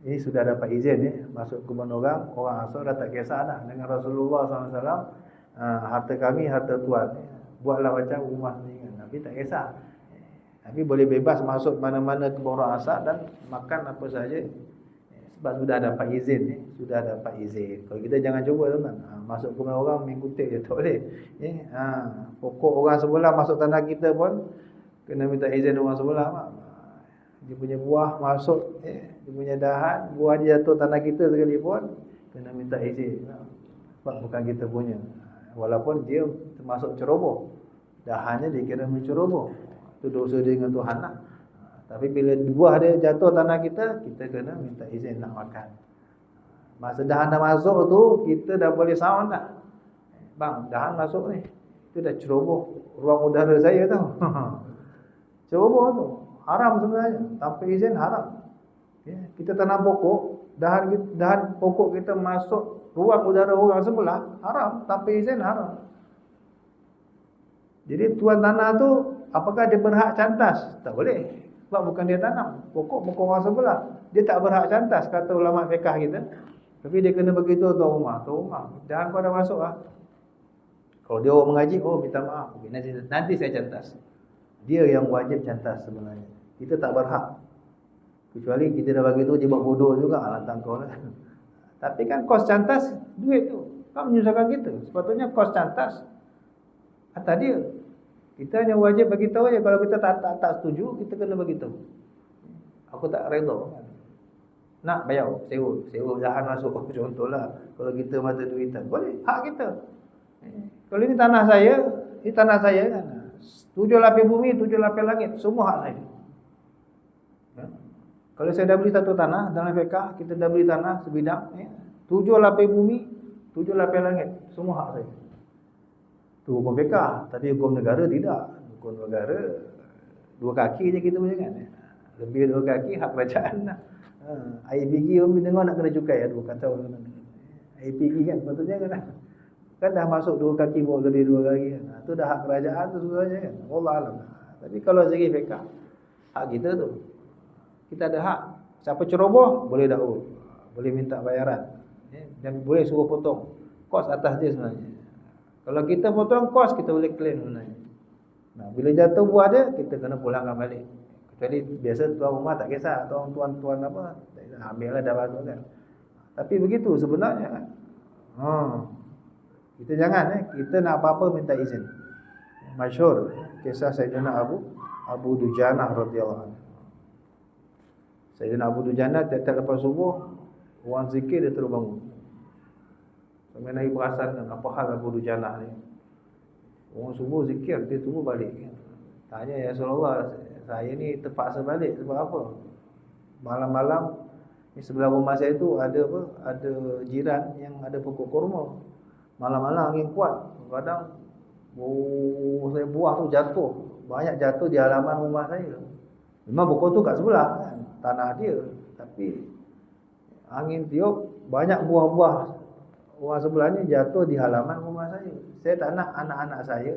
Ini sudah dapat izin, ya, masuk kebun orang Ansar dah tak kisah dah dengan Rasulullah SAW. Harta kami, harta tuan, ya. Buatlah macam rumah sendiri. Nabi tak kisah. Nabi boleh bebas masuk mana-mana kebun orang Ansar dan makan apa saja, sebab sudah dapat izin, ya. Sudah dapat izin. Kalau kita jangan cuba, teman, masuk kebun orang main kutip je tak boleh, ya. Pokok orang sebelah masuk tanah kita pun kena minta izin orang sebelah. Dia punya buah masuk, dia punya dahan, buah dia jatuh tanah kita sekalipun kena minta izin, sebab bukan kita punya. Walaupun dia termasuk ceroboh, dahannya dikira menceroboh, itu dosa dia dengan Tuhan lah. Tapi bila buah dia jatuh tanah kita, kita kena minta izin nak makan. Masa dahan dah masuk tu, kita dah boleh sound dah, bang, dahan masuk ni, itu dah ceroboh ruang udara saya tu. Ceroboh tu haram sebenarnya, tanpa izin haram, ya. Kita tanam pokok, dahan pokok kita masuk ruang udara orang sebelah, haram, tanpa izin haram. Jadi tuan tanah tu apakah dia berhak cantas? Tak boleh, sebab bukan dia tanam, pokok orang sebelah, dia tak berhak cantas kata ulama fiqh kita. Tapi dia kena beritahu tuan rumah, dahan kau dah masuk lah. Kalau dia orang mengaji, minta maaf, nanti saya cantas. Dia yang wajib cantas sebenarnya. Kita tak berhak. Kecuali kita dah bagi tu, dia buat bodoh juga, lantang kau lah. Tapi kan kos cantas, duit tu tak menyusahkan kita. Sepatutnya kos cantas atas dia. Kita hanya wajib bagi tahu je. Kalau kita tak setuju, kita kena bagi tahu. Aku tak redha. Nak bayar, sewa dahan masuk. Contohlah, kalau kita mata duitan, boleh, hak kita. Kalau ini tanah saya kan. 7 lapis bumi, 7 lapis langit, semua hak saya. Ya. Kalau saya dah beli satu tanah dalam fiqh, kita dah beli tanah sebidang, ya, 7 lapis bumi, 7 lapis langit, semua hak saya. Itu hukum fiqh. Tapi hukum negara tidak. Hukum negara 2 kaki je kita punya kan, ya. Lebih 2 kaki hak kerajaan lah. Air pergi pun dengar nak kena cukai. Aduh, kata orang air pergi kan, patutnya kan dah masuk 2 kaki bawa lebih 2 kaki kan. Itu dah hak kerajaan tu sebenarnya kan. Allah alam. Tapi kalau segi fiqh, hak kita tu, kita ada hak. Siapa ceroboh boleh dakwa, boleh minta bayaran, ya, dan boleh suruh potong kos atas dia sebenarnya. Kalau kita potong kos, kita boleh claim sebenarnya. Nah, bila jatuh buah dia, kita kena pulangkan balik. Kecuali biasa tuan rumah tak kisah, tuan apa, ambillah dah bagus kan. Tapi begitu sebenarnya kan. Kita jangan, kita nak apa-apa minta izin. Masyhur kisah Sayyidina Abu Dujanah radhiyallahu anhu. Sayyidina Abu Dujanah tiap-tiap lepas subuh, orang zikir dia terus bangun. Sampai Nabi perasan apa hal Abu Dujanah ni. Orang subuh zikir, dia tunggu balik. Tanya, ya Rasulullah, saya ni terpaksa balik sebab apa? Malam-malam ni sebelah rumah saya tu ada jiran yang ada pokok kurma. Malam-malam angin kuat, kadang saya buah tu jatuh, banyak jatuh di halaman rumah saya. Memang pokok tu kat sebelah kan, tanah dia, tapi angin tiup, banyak buah-buah orang sebelahnya jatuh di halaman rumah saya. Saya tak nak anak-anak saya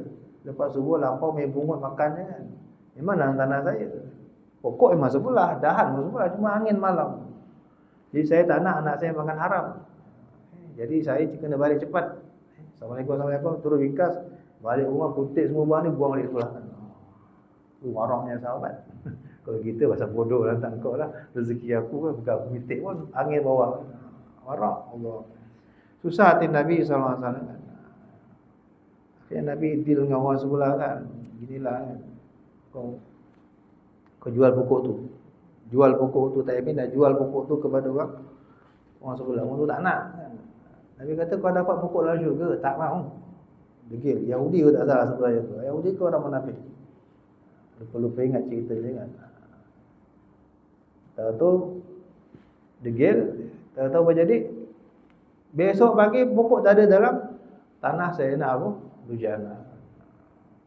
lepas subuh lampau main bungut makannya kan. Memang dalam tanah saya. Pokok memang sebelah, dahan memang sebelah, cuma angin malam. Jadi saya tak nak anak saya makan haram. Jadi saya kena balik cepat. Assalamualaikum, turun ringkas, balik rumah kutip semua barang ni buang balik sebelah. Marahnya sahabat. Kalau kita pasal bodoh lah, tak kau lah. Rezeki aku kan bukan aku mitik pun, angin bawa. Marah Allah. Susah hati Nabi SAW kan. Akhirnya Nabi deal dengan orang sebelah kan. Ginilah kan. Kau jual pokok tu. Jual pokok tu, tak yakin dah jual pokok tu kepada orang sebelah. Orang tu tak nak kan. Nabi kata kau dapat pokok dalam syurga, tak mahu. Degil. Yahudi ke tak salah sebelah tu. Yahudi ke orang munafik. Lupa ingat cerita dia kan. Tahu degil, tahu apa jadi? Besok pagi pokok tak ada dalam tanah saya nak apa? Dujana.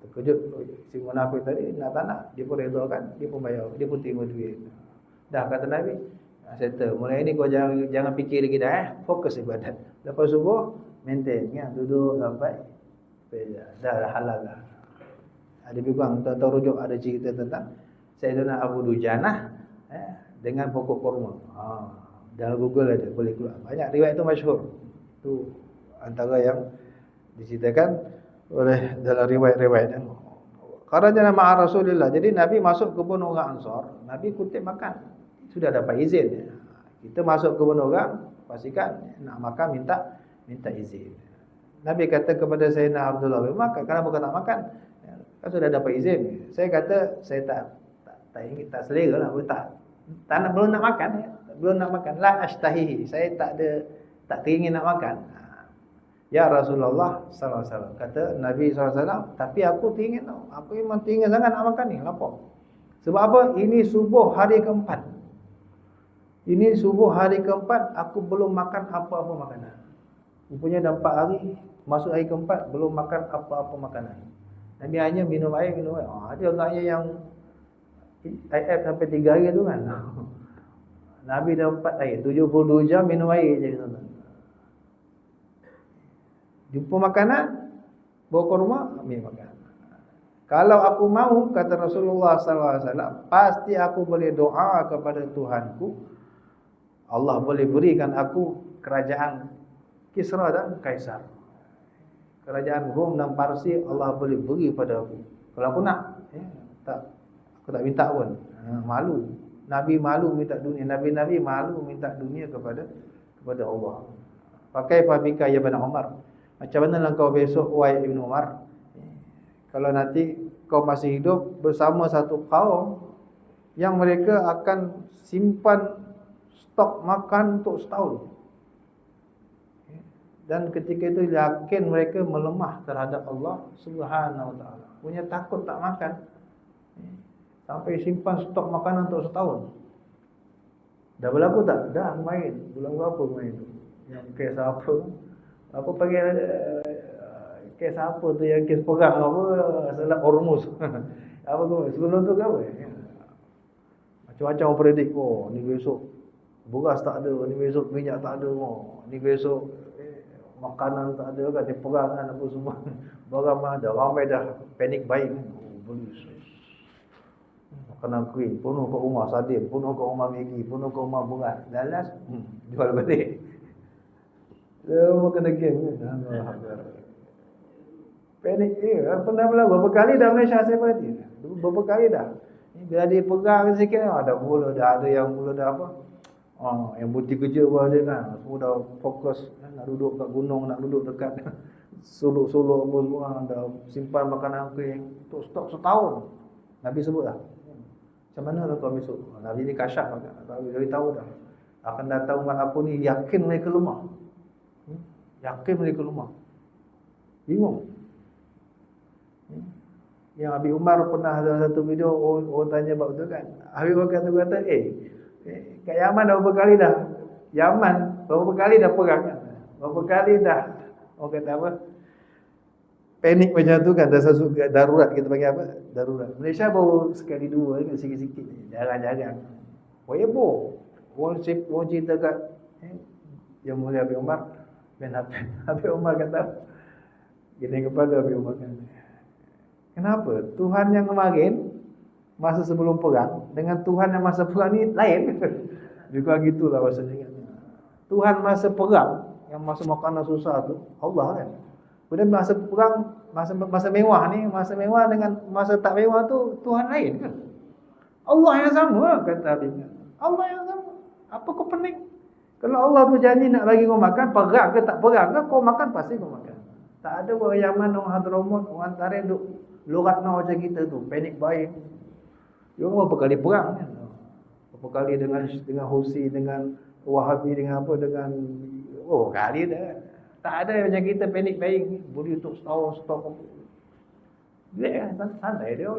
Terkejut si munafik tadi nak tak nak, dia pun redakan, dia pun bayar, dia pun terima duit. Dah kata Nabi, settle. Mulai ni kau jangan fikir lagi dah fokus ibadat. Lepas subuh maintain kan, duduk sampai dah halal dah. Ada bilang tahu rujuk ada cerita tentang Sayyidina Abu Dujanah dengan pokok kurma. Dalam Google ada, boleh keluar. Banyak riwayat itu masyhur. Tu antara yang diceritakan oleh dalam riwayat-riwayat. Kharajana ma'a Rasulillah. Jadi Nabi masuk kebun orang Ansar, Nabi kutip makan. Sudah dapat izin. Kita masuk kebun orang, pastikan nak makan minta izin. Nabi kata kepada Sayyidina Abdullah bin Makan, kenapa kau tak makan? Kan sudah dapat izin. Saya kata saya tak ingin, tak selera lah, belum nak makan ya. Belum nak makan. La ashtahihi. Saya tak teringin nak makan. Ya Rasulullah sallallahu alaihi wasallam. Kata Nabi sallallahu alaihi wasallam, tapi aku teringin tau. Aku memang teringin sangat nak makan ni, lapar. Sebab apa? Ini subuh hari keempat. Ini subuh hari keempat aku belum makan apa-apa makanan. Rupanya dah 4 hari, masuk hari keempat belum makan apa-apa makanan. Nabi hanya minum air. Ada orangnya yang IF sampai 3 hari tu kan. Nabi dah 4 hari, 72 jam minum air je. Jumpa makanan, bawa ke rumah, ambil makan. Kalau aku mahu, kata Rasulullah SAW, pasti aku boleh doa kepada Tuhanku. Allah boleh berikan aku kerajaan Kisra dan Kaisar. Kerajaan Rom dan Parsi Allah boleh beri pada aku. Kalau aku nak, aku tak minta pun. Malu. Nabi malu minta dunia. Nabi malu minta dunia kepada Allah. Pakai pabika ya Ibn Umar. Macam mana lah kau besok wahai Ibn Umar? Kalau nanti kau masih hidup bersama satu kaum yang mereka akan simpan stok makan untuk setahun. Dan ketika itu yakin mereka melemah terhadap Allah Subhanahu wa taala. Punya takut tak makan. Sampai simpan stok makanan untuk setahun. Dah berlaku tak? Dah main. Bulan berapa main tu? Yang kes apa? Apa panggil kes apa tu yang kes perang apa? Salah Hormuz. Apa tu? Sebelum tu ke apa? Macam-macam orang predik. Oh, ni besok beras tak ada, ni besok minyak tak ada. Oh, ni besok makanan tak ada kan, dia perang kan apa semua. Barang dah ramai dah panic buying. Oh, beli makanan kuih, penuh ke rumah sardin, penuh ke rumah Maggi, penuh ke rumah beras. Lalas jual balik. Semua kena game kan. Panik pernah berlaku berapa kali dah Malaysia saya berhati. Berapa kali dah. Bila dia pegang sikit ada mula dah ada yang mula dah apa? Yang buti kerja pun ada kan. Semua dah fokus nak duduk kat gunung, nak duduk dekat suluk-suluk apa semua, dah simpan makanan kering untuk stok setahun. Nabi sebut lah. Macam mana lah kau besok? Nabi ni kasyaf kan. Nabi tahu dah. Akan datang umat apa ni, yakin mereka lemah. Yakin mereka lemah. Bingung. Yang Habib Umar pernah ada satu video, orang tanya bab tu kan. Habib Umar kata, kat Yaman dah berapa kali dah? Yaman berapa kali dah perang kan? Berapa kali dah? Orang kata apa? Panik macam tu kan, dah satu darurat, kita panggil apa? Darurat. Malaysia baru sekali dua kan, sikit-sikit. Jarang-jarang. Oh ya boh. Orang cerita kat Yang Mulia Habib Umar, Habib Umar kata, gini kepada Habib Umar kata, kenapa Tuhan yang kemarin masa sebelum perang dengan Tuhan yang masa perang ni lain? Juga gitulah bahasanya. Tuhan masa perang yang masa makanan susah tu Allah kan. Kemudian masa perang, masa mewah ni, masa mewah dengan masa tak mewah tu Tuhan lain kan? Allah yang sama, kata Habib. Allah yang sama. Apa kau pening? Kalau Allah tu janji nak bagi kau makan, perang ke tak perang ke, kau makan pasti kau makan. Tak ada orang Yaman, orang Hadramaut, orang Tarim duk loratna macam kita tu, panik baik. Dia orang berapa kali perang kan? Berapa kali dengan Husi, dengan Wahabi, dengan apa, dengan kali dah. Tak ada macam kita panik baik ni, boleh untuk setahun stop apa. Dia santai dia,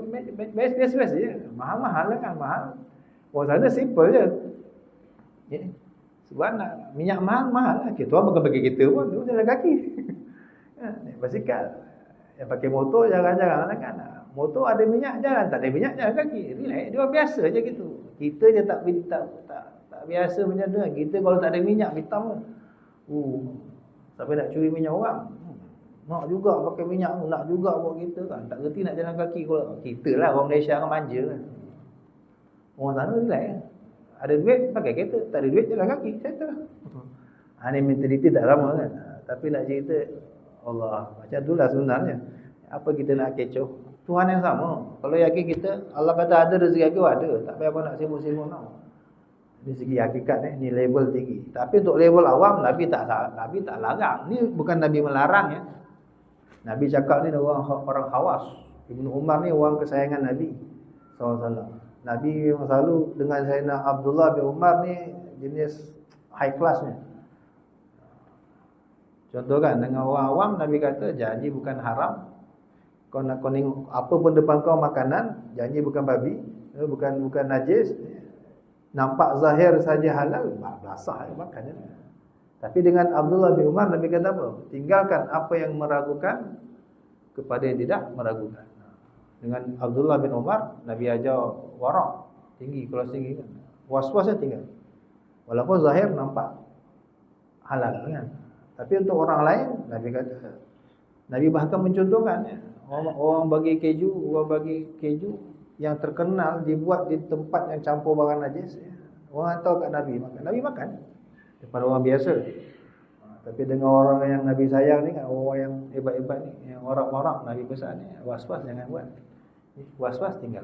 biasa-biasa je. Mahal-mahal lah kan, mahal. Orang sana simple je. Ya. Sebab nak minyak mahal lah. Kita orang bukan bagi kita pun, dia jalan kaki. Naik basikal. Yang pakai motor jarang-jarang lah kan. Motor ada minyak jalan, tak ada minyak jalan kaki. Relax, dia orang biasa je gitu. Kita je tak biasa macam tu. Kita kalau tak ada minyak hitam sampai nak curi minyak orang. Nak juga pakai minyak, nak juga buat kita kan. Tak reti nak jalan kaki kalau kita lah orang Malaysia kan manja kan. Orang sana relax kan. Ada duit pakai kereta, tak ada duit jalan kaki, settle. Ni mentaliti tak sama kan. Tapi nak cerita Allah macam itulah sebenarnya. Apa kita nak kecoh? Tuhan yang sama. Kalau yakin kita, Allah kata ada rezeki aku ada. Tak payah apa nak sibuk-sibuk nak. Ini segi hakikat ni level tinggi. Tapi untuk level awam Nabi tak larang. Ni bukan Nabi melarang ya. Nabi cakap ni orang khawas. Ibnu Umar ni orang kesayangan Nabi SAW. Nabi yang selalu dengan Sayyidina Abdullah bin Umar ni jenis high class ni. Contoh kan dengan orang awam Nabi kata janji bukan haram. Kau nak kau tengok apa pun depan kau makanan, janji bukan babi, bukan najis. Nampak zahir saja halal, basah makan je. Tapi dengan Abdullah bin Umar Nabi kata apa? Tinggalkan apa yang meragukan kepada yang tidak meragukan. Dengan Abdullah bin Umar Nabi ajar warak, tinggi, kelas tinggi kan. Was-wasnya tinggal. Walaupun zahir nampak halal kan. Tapi untuk orang lain Nabi kata, Nabi bahkan mencontohkan ya, orang bagi keju yang terkenal dibuat di tempat yang campur barang najis ya. Orang tahu kat Nabi makan. Nabi makan daripada orang biasa. Tapi dengan orang yang Nabi sayang ni kan, orang yang hebat-hebat ni, yang warak-warak Nabi pesan ni, was-was jangan buat. Was-was tinggal.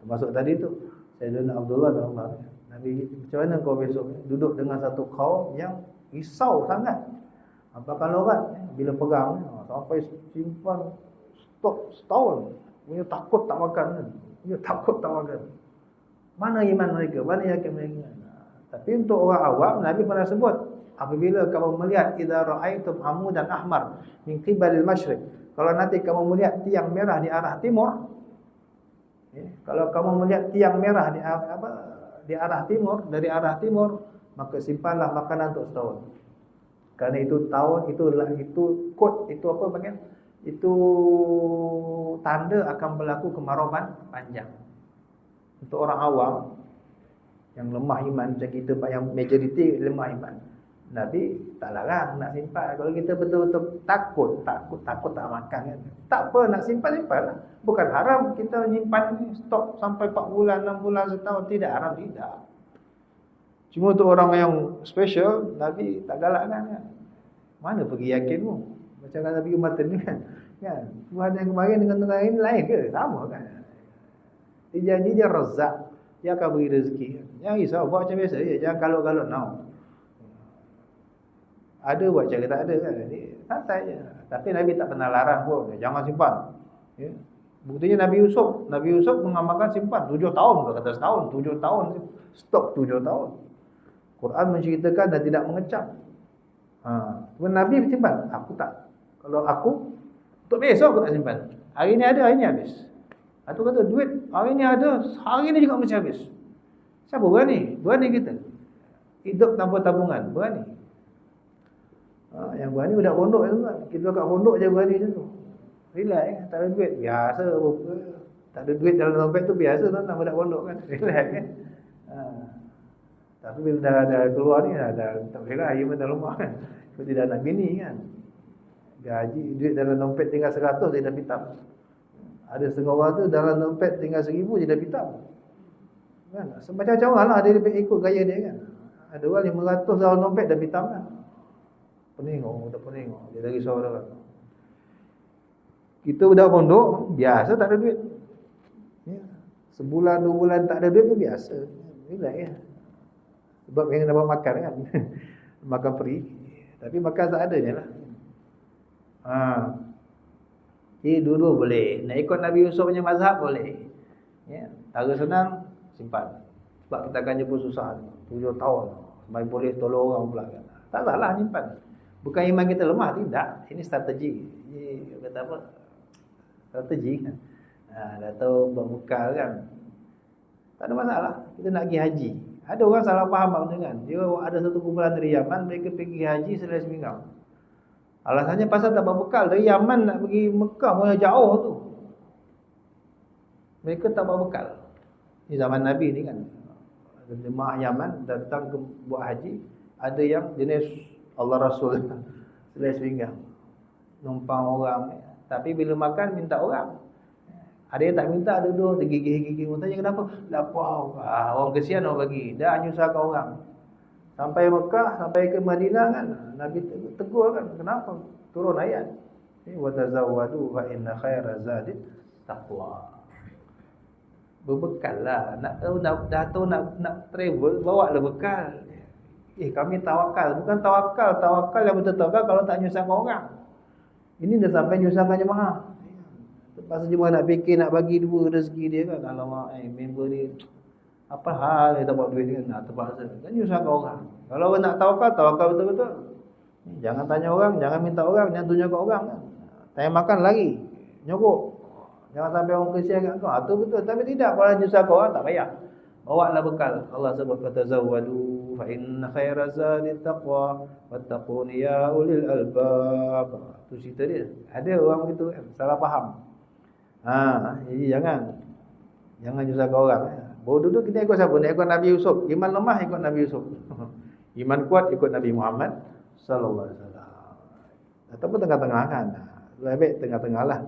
Termasuk tadi tu Sayyidina Abdullah bin Umar. Nabi, macam mana kau besok duduk dengan satu kaum yang risau sangat. Apakah lorat bila perang sampai simpan stok setahun. Punya takut tak makan. Mana iman mereka? Mana yakin mereka? Tapi untuk orang awam Nabi pernah sebut, apabila kamu melihat idza ra'aitum amudan ahmar min qibalil masyriq, kalau nanti kamu melihat tiang merah di arah timur, kalau kamu melihat tiang merah di arah timur, dari arah timur, maka simpanlah makanan untuk setahun. Kerana itu itu kod, itu apa panggil? Itu tanda akan berlaku kemarau panjang. Untuk orang awam yang lemah iman macam kita, yang majoriti lemah iman, Nabi tak larang nak simpan. Kalau kita betul-betul takut tak makan kan, tak apa, nak simpan lah. Bukan haram kita menyimpan stok sampai 4 bulan, 6 bulan, setahun. Tidak haram, tidak. Cuma untuk orang yang special Nabi tak galakkan kan. Mana pergi yakinmu? Macam kata Nabi Umar ni kan. Tuhan yang kemarin dengan Tuhan ini lain ke? Sama kan. Dia janji dia Razzaq, dia akan beri rezeki. Jangan risau, buat macam biasa je. Jangan kalau-kalau now. Ada buat cara tak ada kan. Jadi santai je. Tapi Nabi tak pernah larang pun, jangan simpan. Ya. Buktinya Nabi Yusuf mengamalkan simpan 7 tahun, kata setahun, 7 tahun, stok 7 tahun. Quran menceritakan dan tidak mengecam. Nabi simpan, aku tak. Kalau aku untuk besok aku tak simpan. Hari ni ada, hari ni habis. Atau kata duit hari ni ada, hari ni juga mesti habis. Siapa berani? Berani kita. Hidup tanpa tabungan, berani. Yang berani budak pondok tu kan. Kita kat pondok je berani macam tu. Relax, tak ada duit biasa. Tak ada duit dalam dompet tu biasa tu, nak budak pondok kan. Relax kan. Tapi bila dah keluar ni dah tak boleh lah, ia pun dah lemah kan. Kalau tidak nak bini kan. Gaji, duit dalam dompet tinggal 100 dia dah pitam. Ada setengah orang tu dalam dompet tinggal 1000 dia dah pitam. Kan? Macam-macam orang lah dia ikut gaya dia kan. Ada orang 500 dalam dompet dah pitam lah. Peningok, tak peningok. Dia lagi seorang. Kita budak pondok biasa tak ada duit. Ya. Sebulan 2 bulan tak ada duit pun biasa. Relax ya. Sebab yang dapat makan kan. Makan free. Tapi makan seadanya lah. Jadi dua-dua boleh. Nak ikut Nabi Yusuf punya mazhab boleh. Ya. Cara senang simpan. Sebab kita akan jumpa susah 7 tahun. Sampai boleh tolong orang pula kan. Tak salah simpan. Bukan iman kita lemah, tidak. Ini strategi. Ini kata apa? Strategi kan. Dah tahu berbekal kan. Tak ada masalah. Kita nak pergi haji. Ada orang salah faham benda kan. Dia ada satu kumpulan dari Yaman, mereka pergi haji selesai seminggu. Alasannya pasal tak berbekal. Dari Yaman nak pergi Mekah pun jauh tu. Mereka tak berbekal. Ini zaman Nabi ni kan. Jemaah Yaman datang ke buat haji. Ada yang jenis Allah Rasul selesai seminggu. Numpang orang. Tapi bila makan minta orang. Ada yang tak minta, ada dua tergigih-gigih. Tanya kenapa? Lapar. Orang kesian orang bagi. Dah nyusahkan orang. Sampai Mekah, sampai ke Madinah kan. Nabi tegur kan. Kenapa? Turun ayat. Wa tazawwadu fa inna khaira zadit taqwa. Berbekal lah. Dah tahu nak travel, bawa lah bekal. Kami tawakal. Bukan tawakal. Tawakal yang betul tawakal kalau tak nyusahkan orang. Ini dah sampai nyusahkan jemaah. Pasal jemaah nak fikir nak bagi dua rezeki dia kan. Alamak, member ni apa hal dia tak buat duit ni nak terpaksa. Kan nyusahkan orang. Kalau orang nak tawakal betul-betul. Jangan tanya orang, jangan minta orang, jangan tunjukkan orang kan. Tanya makan lagi. Nyokok. Jangan sampai orang kesian kat kau. Itu betul. Tapi tidak, kalau nyusahkan orang tak payah. Bawa lah bekal. Allah sebut kata zawadu fa inna khaira zadi taqwa wattaquni ya ulil albab. Tu cerita dia. Ada orang begitu kan, salah faham. Jadi jangan nyusahkan orang. Baru duduk kita ikut siapa? Nak ikut Nabi Yusuf. Iman lemah ikut Nabi Yusuf. Iman kuat ikut Nabi Muhammad sallallahu alaihi wasallam. Ataupun tengah-tengah kan. Lebih baik tengah-tengah lah.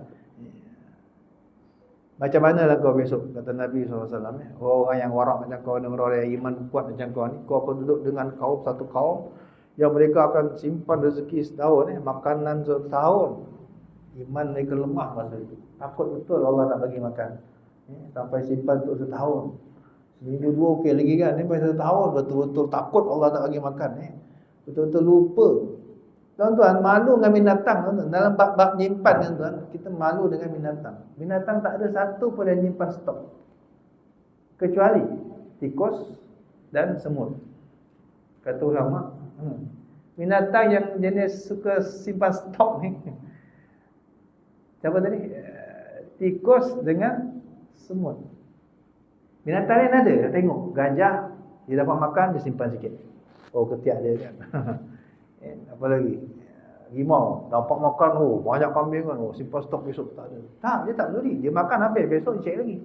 Macam mana lah kau besok, kata Nabi SAW. Orang yang warak macam kau, orang yang iman kuat macam kau ni, kau akan duduk dengan kaum, satu kaum yang mereka akan simpan rezeki setahun, makanan setahun. Iman mereka lemah masa itu. Takut betul Allah tak bagi makan. Sampai simpan untuk setahun. Seminggu 2 okey lagi kan. Sampai setahun betul-betul takut Allah tak bagi makan. Betul-betul lupa. Tuan-tuan, malu dengan binatang. Tuan-tuan. Dalam bab nyimpan, tuan-tuan, kita malu dengan binatang. Binatang tak ada satu pun yang nyimpan stok. Kecuali tikus dan semut. Kata ulama. Binatang yang jenis suka simpan stok ni. Siapa tadi? Tikus dengan semut. Binatang lain ada. Tengok. Gajah, dia dapat makan, dia simpan sikit. Oh, ketiak dia kan. Apa lagi? Rimau dapat makan, banyak kambing kan, simpan stok besok. Tak ada. Tak, dia tak peduli. Dia makan habis, besok dia cek lagi.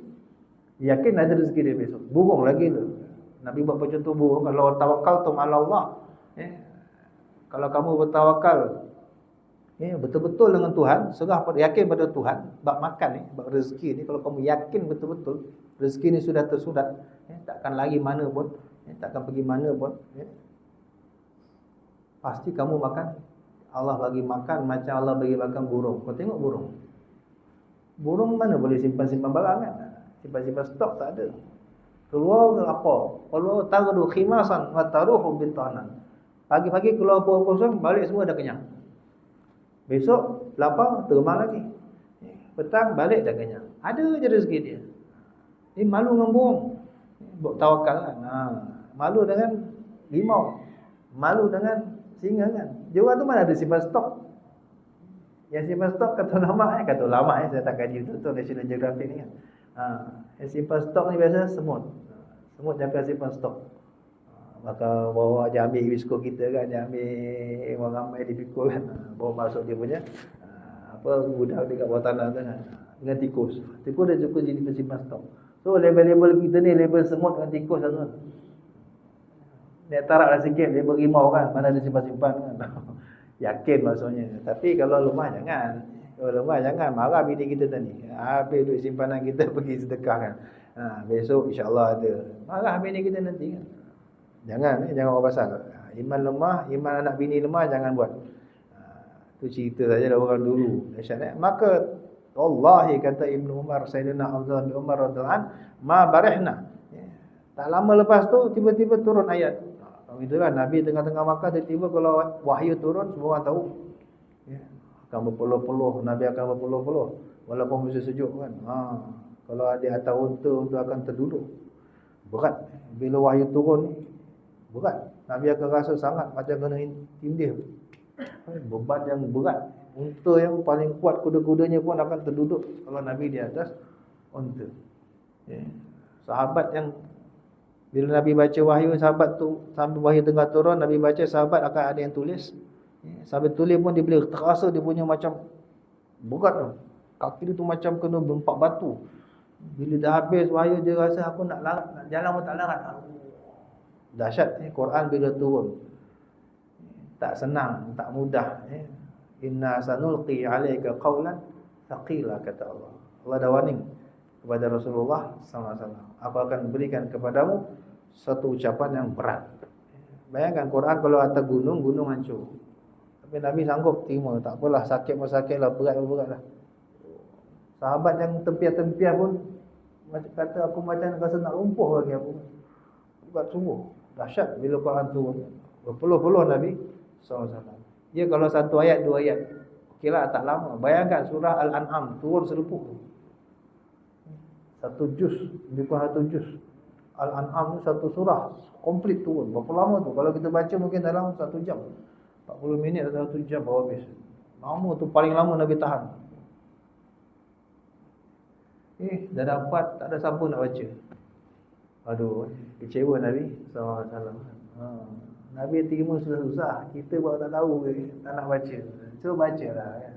Dia yakin ada rezeki dia besok. Burung lagi tu. Nabi buat contoh burung. Kalau tawakal tu ala Allah, kalau kamu bertawakal betul-betul dengan Tuhan, serah pada, yakin pada Tuhan, bab makan ni, bab rezeki ni, kalau kamu yakin betul-betul rezeki ni sudah tersurat, takkan lagi mana pun, takkan pergi mana pun, pasti kamu makan. Allah bagi makan macam Allah bagi makan burung. Kau tengok burung. Burung mana boleh simpan-simpan barang kan? Simpan-simpan stok tak ada. Keluar ke apa? Kalau taruh khimasan wa taruhu bitanan. Pagi-pagi keluar buah kosong, balik semua dah kenyang. Besok lapar, terbang lagi. Petang balik dah kenyang. Ada je rezeki dia. Ini malu dengan burung. Buat tawakal kan. Malu dengan limau. Malu dengan singa kan. Jawa tu mana ada simpan stok. Yang simpan stok kata ulama saya tak kaji betul National Geographic ni kan. Yang simpan stok ni biasa semut. Semut jangan simpan stok. Maka bawa dia ambil biskut kita kan, dia ambil orang ramai dipikul kan. Bawa masuk dia punya gudang dekat bawah tanah tu kan. Dengan tikus. Tikus dah cukup jadi pensimpan stok. So label-label kita ni label semut dengan tikus tu. Dia tarak lah sikit, dia berimau kan, mana dia simpan-simpan kan. Yakin maksudnya. Tapi kalau lemah jangan. Kalau lemah jangan, marah bini kita tadi. Habis duit simpanan kita pergi sedekah kan. Besok insya-Allah ada. Marah bini kita nanti kan. Jangan orang pasal. Iman lemah, iman anak bini lemah, jangan buat. Itu cerita saja dari orang dulu. Maka wallahi kata Ibnu Umar, Sayyidina Abdullah bin Umar radhiyallahu an, ma barihna. Tak lama lepas tu tiba-tiba turun ayat. Itulah Nabi tengah-tengah Makkah, tiba-tiba kalau wahyu turun semua orang tahu. Akan berpuluh-puluh, Nabi akan berpuluh-puluh walaupun musim sejuk kan. Kalau ada atas unta akan terduduk. Berat bila wahyu turun ni. Berat. Nabi akan rasa sangat macam kena tindih. Beban yang berat. Unta yang paling kuat kuda-kudanya pun akan terduduk kalau Nabi di atas unta. Sahabat yang bila Nabi baca wahyu, sahabat tu sambil wahyu tengah turun, Nabi baca, sahabat akan ada yang tulis. Sambil tulis pun dia boleh terasa dia punya macam berat tu. Kaki dia tu macam kena berempat batu. Bila dah habis wahyu dia rasa aku nak larat, nak jalan pun tak larat. Dahsyat Quran bila turun. Tak senang, tak mudah. Inna sanulqi alayka qawlan thaqila, kata Allah. Allah dah warning kepada Rasulullah SAW. Aku akan berikan kepadamu satu ucapan yang berat. Bayangkan Quran kalau atas gunung, gunung hancur. Tapi Nabi sanggup terima. Tak apalah, sakit pun sakit lah, berat pun berat lah. Sahabat yang tempiah-tempiah pun kata aku macam rasa nak lumpuh lagi aku. Berat sungguh. Dahsyat bila Quran turun. Berpuluh-puluh Nabi SAW. Dia kalau satu ayat, dua ayat, okeylah, tak lama. Bayangkan surah Al-An'am turun selupuh. Satu juz, lebih kurang satu juz. Al-An'am tu satu surah komplit turun. Berapa lama tu? Kalau kita baca mungkin dalam 1 jam, 40 minit atau 1 jam baru habis. Lama tu, paling lama Nabi tahan. Dah dapat, tak ada siapa nak baca. Aduh, kecewa Nabi SAW. Nabi terima susah-susah. Kita baru tak tahu, tak nak baca. So baca lah kan.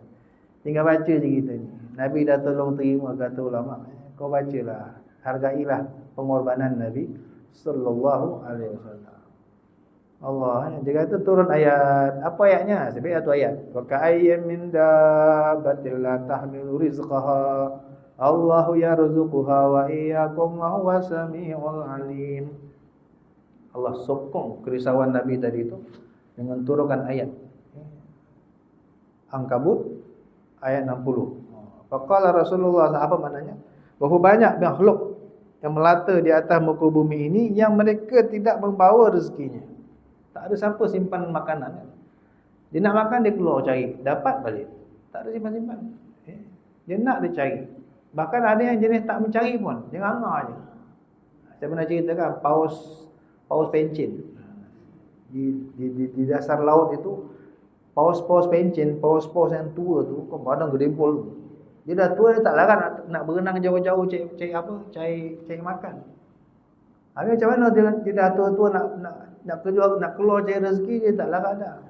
Tinggal baca je kita ni. Nabi dah tolong terima, kata ulama. Kau bacalah, hargailah pengorbanan Nabi sallallahu alaihi wasallam. Allah, dia kata turun ayat. Apa ayatnya? Sebaik satu ayat. Wa ka'ayyam min dabbatin la tahmilu rizqaha Allahu yarzuquha wa iyyakum wa huwas samiul alim. Allah sokong kerisauan Nabi tadi itu dengan turunkan ayat. Ankabut ayat 60. Faqala Rasulullah, apa maknanya? Bahawa banyak makhluk yang melata di atas muka bumi ini yang mereka tidak membawa rezekinya. Tak ada siapa simpan makanan. Dia nak makan, dia keluar cari, dapat balik. Tak ada simpan-simpan. Dia nak, dia cari. Bahkan ada yang jenis tak mencari pun, dia nganga je. Saya pernah ceritakan paus pencin. Di dasar laut itu paus pencin, paus yang tua tu, badan gede pol. Dia dah tua, dia tak larat nak berenang jauh-jauh cari makan. Habis macam mana dia dah tua-tua nak keluar cari rezeki, dia tak larat dah.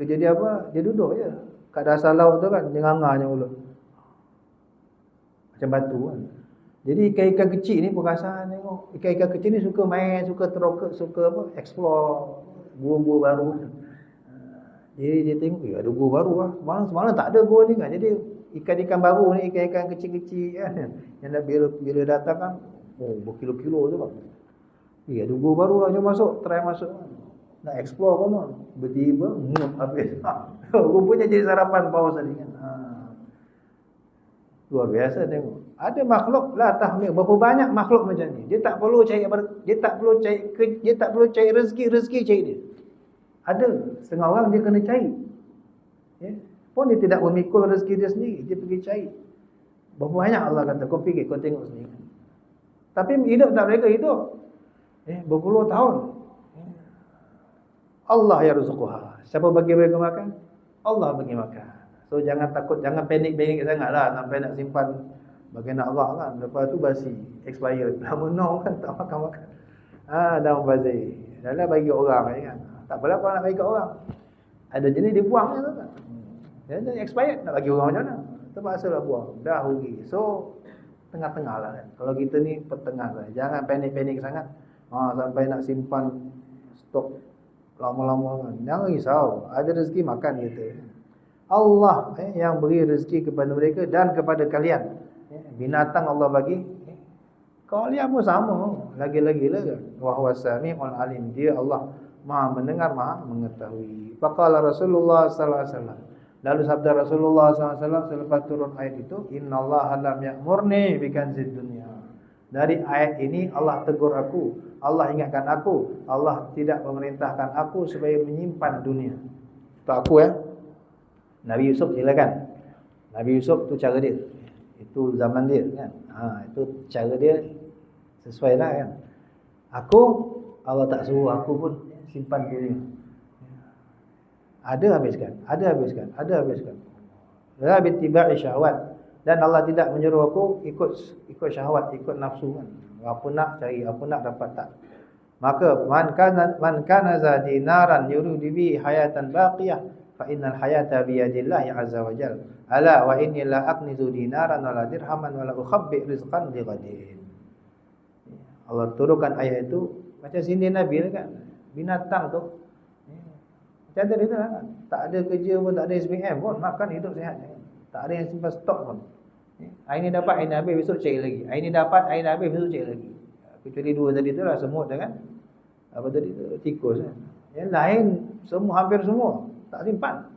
Kerja dia apa? Dia duduk je kat dasar laut tu kan, dia nganganya mulut. Macam batu kan. Jadi ikan-ikan kecil ni perasaan tengok. Ikan-ikan kecil ni suka main, suka teroket, suka apa? Explore gua-gua baru. Jadi dia tengok, ada gua baru lah. Semalam tak ada gua ni kan. Jadi ikan-ikan baru ni, ikan-ikan kecil-kecil kan, yang dah bila datang kan, berkilo-kilo tu kan. Ada gua baru lah, jom masuk, try masuk. Nak explore kan. Bertiba, habis. Rupanya jadi sarapan paus tadi kan. Luar biasa tengok. Ada makhluk la tahmil. Berapa banyak makhluk macam ni. Dia tak perlu cari rezeki cari dia. Ada setengah orang dia kena cari. Pun dia tidak memikul rezeki dia sendiri, dia pergi cari. Berapa banyak Allah kata, kau fikir, kau tengok sendiri. Tapi hidup tak mereka hidup. Berpuluh tahun. Allah yarzuquha. Siapa bagi mereka makan? Allah bagi makan. So jangan takut, jangan panik sangatlah sampai nak simpan bagi nak Allah kan. Lepas tu basi, expired. Lama no kan tak makan. Dah membazir. Dah bagi orang kan. Tak apalah kalau nak bagi kat orang. Ada jenis dia buang je tu kan. Dia expired, nak bagi orang macam mana? Terpaksalah buang. Dah rugi. So tengah-tengah lah kan. Kalau kita ni pertengah lah. Jangan panik sangat. Sampai nak simpan stok lama-lama kan. Jangan risau, ada rezeki makan kita. Allah yang beri rezeki kepada mereka dan kepada kalian. Binatang Allah bagi, kalian pun sama. Lagi-lagi lah kan. Wa huwa sami'ul alim. Dia Allah Maha mendengar, Maha mengetahui. Faqala Rasulullah sallallahu alaihi wasallam. Lalu sabda Rasulullah SAW selepas turun ayat itu, innallaha lam ya'murni bi kanzid dunya. Dari ayat ini Allah tegur aku, Allah ingatkan aku, Allah tidak memerintahkan aku supaya menyimpan dunia. Itu aku ya. Nabi Yusuf silakan. Nabi Yusuf tu cara dia. Itu zaman dia kan. Itu cara dia sesuai lah kan. Aku, Allah tak suruh aku pun simpan dunia. Ada habiskan, ada habiskan, ada habiskan. La bittiba'i syahwat. Dan Allah tidak menyuruh aku ikut syahwat, ikut nafsu kan. Apa nak cari, apa nak dapat tak. Maka man kana za dinaran yuridu bi hayatan baqiyah fa innal hayata bi yadillahi azza wa jalla. Ala wa inni la aqnizu dinaran wala dirhaman wala ukhabbi rizqan li ghadin. Allah turunkan ayat itu macam sini Nabi kan. Binatang tu macam tadi tu kan. Tak ada kerja pun, tak ada SPM pun, makan hidup sihat. Tak ada yang simpan stok pun. Hari ni dapat, hari ni habis, besok cari lagi. Hari ni dapat, hari ni habis, besok cari lagi. Kecuali dua tadi tu lah, semut dengan apa tadi tu, tikus kan. Yang lain semua, hampir semua tak simpan.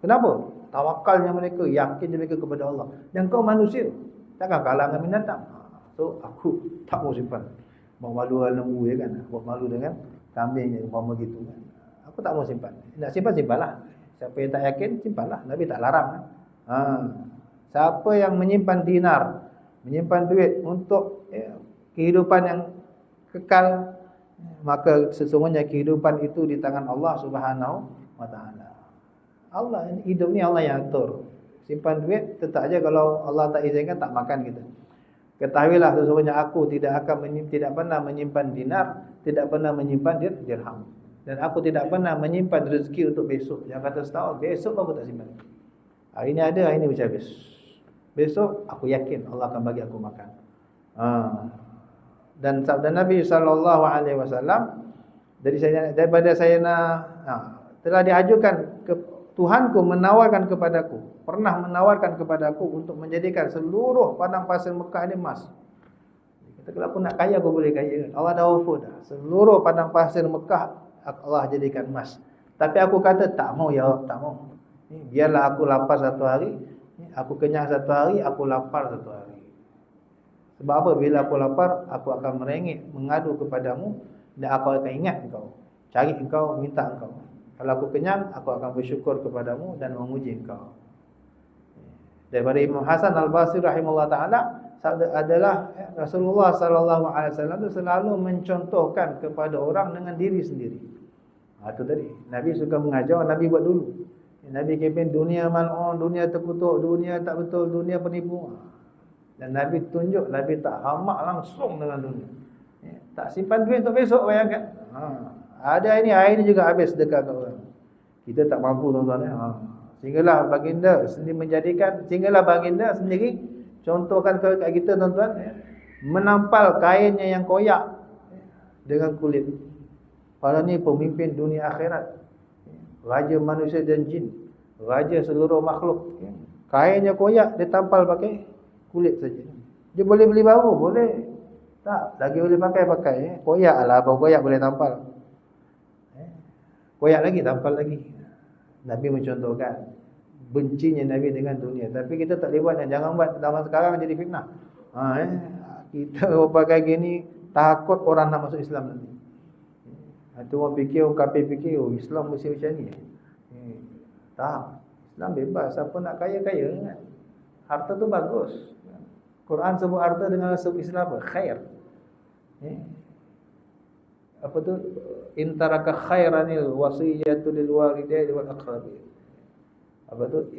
Kenapa? Tawakalnya mereka, yakinnya mereka kepada Allah. Dan kau manusia, takkan kalah dengan binatang. So aku tak mau simpan. Buat malu dengan lembu ya kan. Buat malu dengan kambing yang umpama gitu kan. Aku tak mau simpan. Nak simpan, simpanlah. Siapa yang tak yakin, simpanlah. Nabi tak larang kan. Siapa yang menyimpan dinar, menyimpan duit untuk kehidupan yang kekal, maka sesungguhnya kehidupan itu di tangan Allah Subhanahu wa taala. Allah hidup ni Allah yang atur. Simpan duit tetap aja kalau Allah tak izinkan tak makan kita. Ketahuilah sesungguhnya aku tidak pernah menyimpan dinar, tidak pernah menyimpan dirham. Dan aku tidak pernah menyimpan rezeki untuk besok. Yang kata setahun, besok aku tak simpan. Hari ini ada, hari ini macam habis. Besok aku yakin Allah akan bagi aku makan. Dan sabda Nabi SAW daripada Sayyidina telah diajukan ke Tuhanku menawarkan kepadaku, pernah menawarkan kepadaku untuk menjadikan seluruh padang pasir Mekah ini emas. Kata kalau aku nak kaya aku boleh kaya. Allah dah offer dah. Seluruh padang pasir Mekah Allah jadikan emas. Tapi aku kata tak mau ya Allah, tak mau. Biarlah aku lapar satu hari, aku kenyang satu hari, aku lapar satu hari. Sebab apa? Bila aku lapar, aku akan merengek, mengadu kepadamu dan aku akan ingat engkau, cari engkau, minta engkau. Kalau aku kenyang, aku akan bersyukur kepadamu dan memuji engkau. Daripada Imam Hasan Al-Basri rahimahullah ta'ala adalah Rasulullah SAW itu selalu mencontohkan kepada orang dengan diri sendiri. Itu tadi Nabi suka mengajar, Nabi buat dulu. Nabi kempen dunia mal'un, dunia terkutuk, dunia tak betul, dunia penipu. Dan Nabi tunjuk, Nabi tak hamak langsung dengan dunia. Tak simpan duit untuk besok, bayangkan. Ada hari ini juga habis sedekah ke orang. Kita tak mampu tuan-tuan. Sehinggalah baginda sendiri contohkan kepada kita tuan-tuan, menampal kainnya yang koyak dengan kulit. Padahal ni pemimpin dunia akhirat, raja manusia dan jin, raja seluruh makhluk. Kainnya koyak, dia tampal pakai kulit saja. Dia boleh beli baru? Boleh. Tak, lagi boleh pakai. Koyak lah, apa koyak boleh tampal. Koyak lagi, tampal lagi. Nabi mencontohkan bencinya Nabi dengan dunia. Tapi kita tak boleh buat. Jangan buat zaman sekarang jadi fitnah. Kita pakai gini, takut orang nak masuk Islam nanti. Itu orang fikir, orang kafir fikir, Islam mesti macam ni. Tak, Islam bebas. Siapa nak kaya-kaya kan? Harta tu bagus. Quran sebut harta dengan sebut Islam apa? Khair. Apa tu? In taraka khairanil wasiyatu lil walidaini wal aqrabin. Apa tu?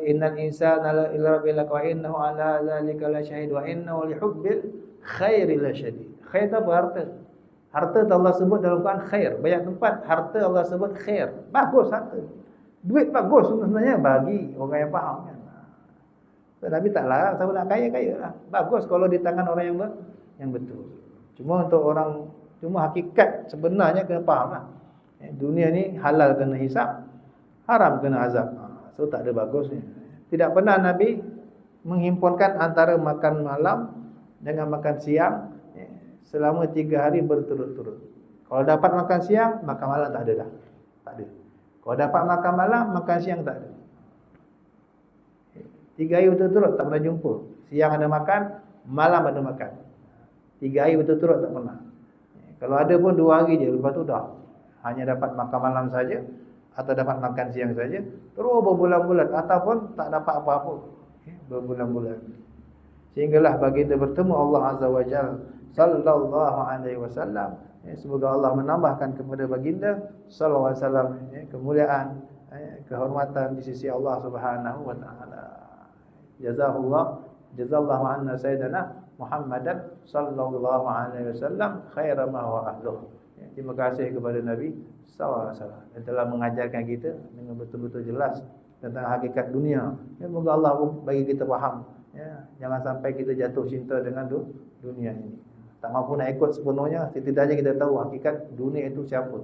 Innal insana ila rabbil wa innahu ala zalika la syahid wa innahu li hubbil khairi la syadid. Khair tu harta. Harta Allah sebut dalam Quran khair. Banyak tempat harta Allah sebut khair. Bagus harta. Duit bagus sebenarnya bagi orang yang faham kan. Nabi tak larang siapa nak kaya-kaya lah. Bagus kalau di tangan orang yang betul. Cuma hakikat sebenarnya kena faham lah. Dunia ni halal kena hisap, haram kena azab. So tak ada bagusnya. Tidak pernah Nabi menghimpunkan antara makan malam dengan makan siang selama 3 hari berturut-turut. Kalau dapat makan siang, makan malam tak ada dah. Tak ada. Kalau dapat makan malam, makan siang tak ada. 3 hari berturut-turut tak pernah jumpa. Siang ada makan, malam ada makan. 3 hari berturut-turut tak pernah. Kalau ada pun 2 hari je, lepas tu dah. Hanya dapat makan malam saja atau dapat makan siang saja, terus berbulan-bulan ataupun tak dapat apa-apa. Berbulan-bulan. Sehinggalah baginda bertemu Allah Azza wa Jalla sallallahu alaihi wasallam. Semoga Allah menambahkan kepada baginda sallallahu alaihi wasallam kemuliaan, kehormatan di sisi Allah Subhanahu wa taala. Jazallahu anna sayyidina Muhammadan sallallahu alaihi wasallam khaira ma huwa ahluh. Terima kasih kepada Nabi sallallahu alaihi wasallam yang telah mengajarkan kita dengan betul-betul jelas tentang hakikat dunia. Semoga Allah bagi kita faham. Jangan sampai kita jatuh cinta dengan dunia ini. Tak mampu nak ikut sepenuhnya, setidaknya kita tahu hakikat dunia itu siapa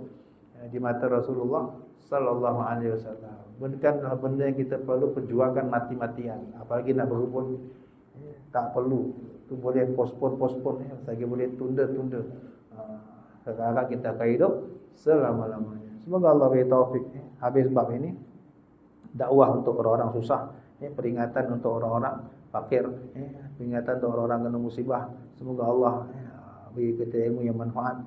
di mata Rasulullah sallallahu alaihi wasallam. Bukanlah benda yang kita perlu perjuangkan mati-matian, apalagi nak berhubung. Tak perlu. Itu boleh postpone lagi boleh tunda-tunda. Sekarang kita akan hidup selama-lamanya. Semoga Allah beri taufik. Habis bab ini, dakwah untuk orang-orang susah, peringatan untuk orang-orang fakir, peringatan untuk orang-orang kena musibah. Semoga Allah beri kita ilmu yang manfaat,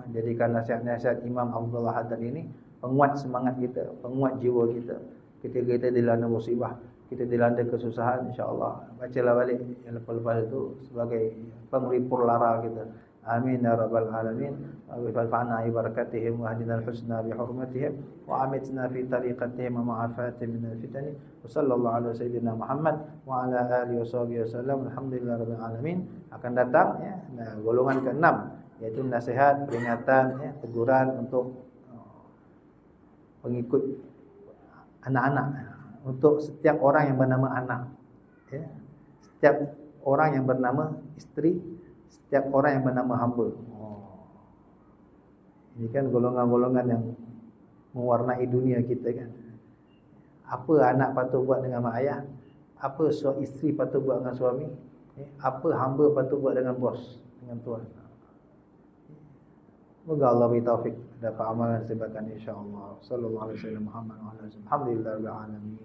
jadikan nasihat-nasihat Imam Abdullah Haddad ini penguat semangat kita, penguat jiwa kita ketika kita dilanda musibah, kita dilanda kesusahan. InsyaAllah bacalah balik yang lepas-lepas itu sebagai penglipur lara kita. Amin ya rabbal alamin. Wa fa'alna ibarakatihim wa hadina al-husna bi hurmatihim wa amitna fi tariqatihim wa ma'afatihim min al-fitani. Wa sallallahu ala sayyidina Muhammad wa ala alihi wa sahbihi wasallam. Alhamdulillah rabbil alamin. Akan datang golongan ke-6, iaitu nasihat, peringatan, teguran untuk pengikut anak-anak, untuk setiap orang yang bernama anak, setiap orang yang bernama isteri, setiap orang yang bernama hamba. Ini kan golongan-golongan yang mewarnai dunia kita kan. Apa anak patut buat dengan mak ayah, apa isteri patut buat dengan suami, apa hamba patut buat dengan bos, dengan tuan. Semoga Allah beri taufik dapat amalan sebabkan insya-Allah. Sallallahu alaihi wasallam Muhammad wa ala alihi. Alhamdulillahirabbil alamin.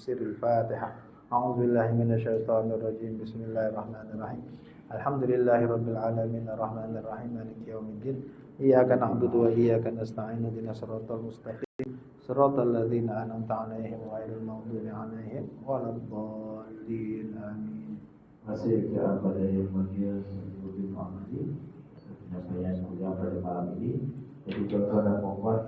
Sirrul Fatihah. A'udzubillahi minasyaitonir rajim. Bismillahirrahmanirrahim. Alhamdulillahirabbil alamin arrahmanir rahim maliki yaumiddin. Iyyaka na'budu wa iyyaka nasta'in ihdinas siratal mustaqim. Siratal ladzina an'amta 'alaihim ghairil maghdubi 'alaihim waladdallin. Amin. Masih kepada yang mulia Sayyidul Muhammadi. Saya kuliah pada malam ini. Jadi tuan-tuan dan puan-puan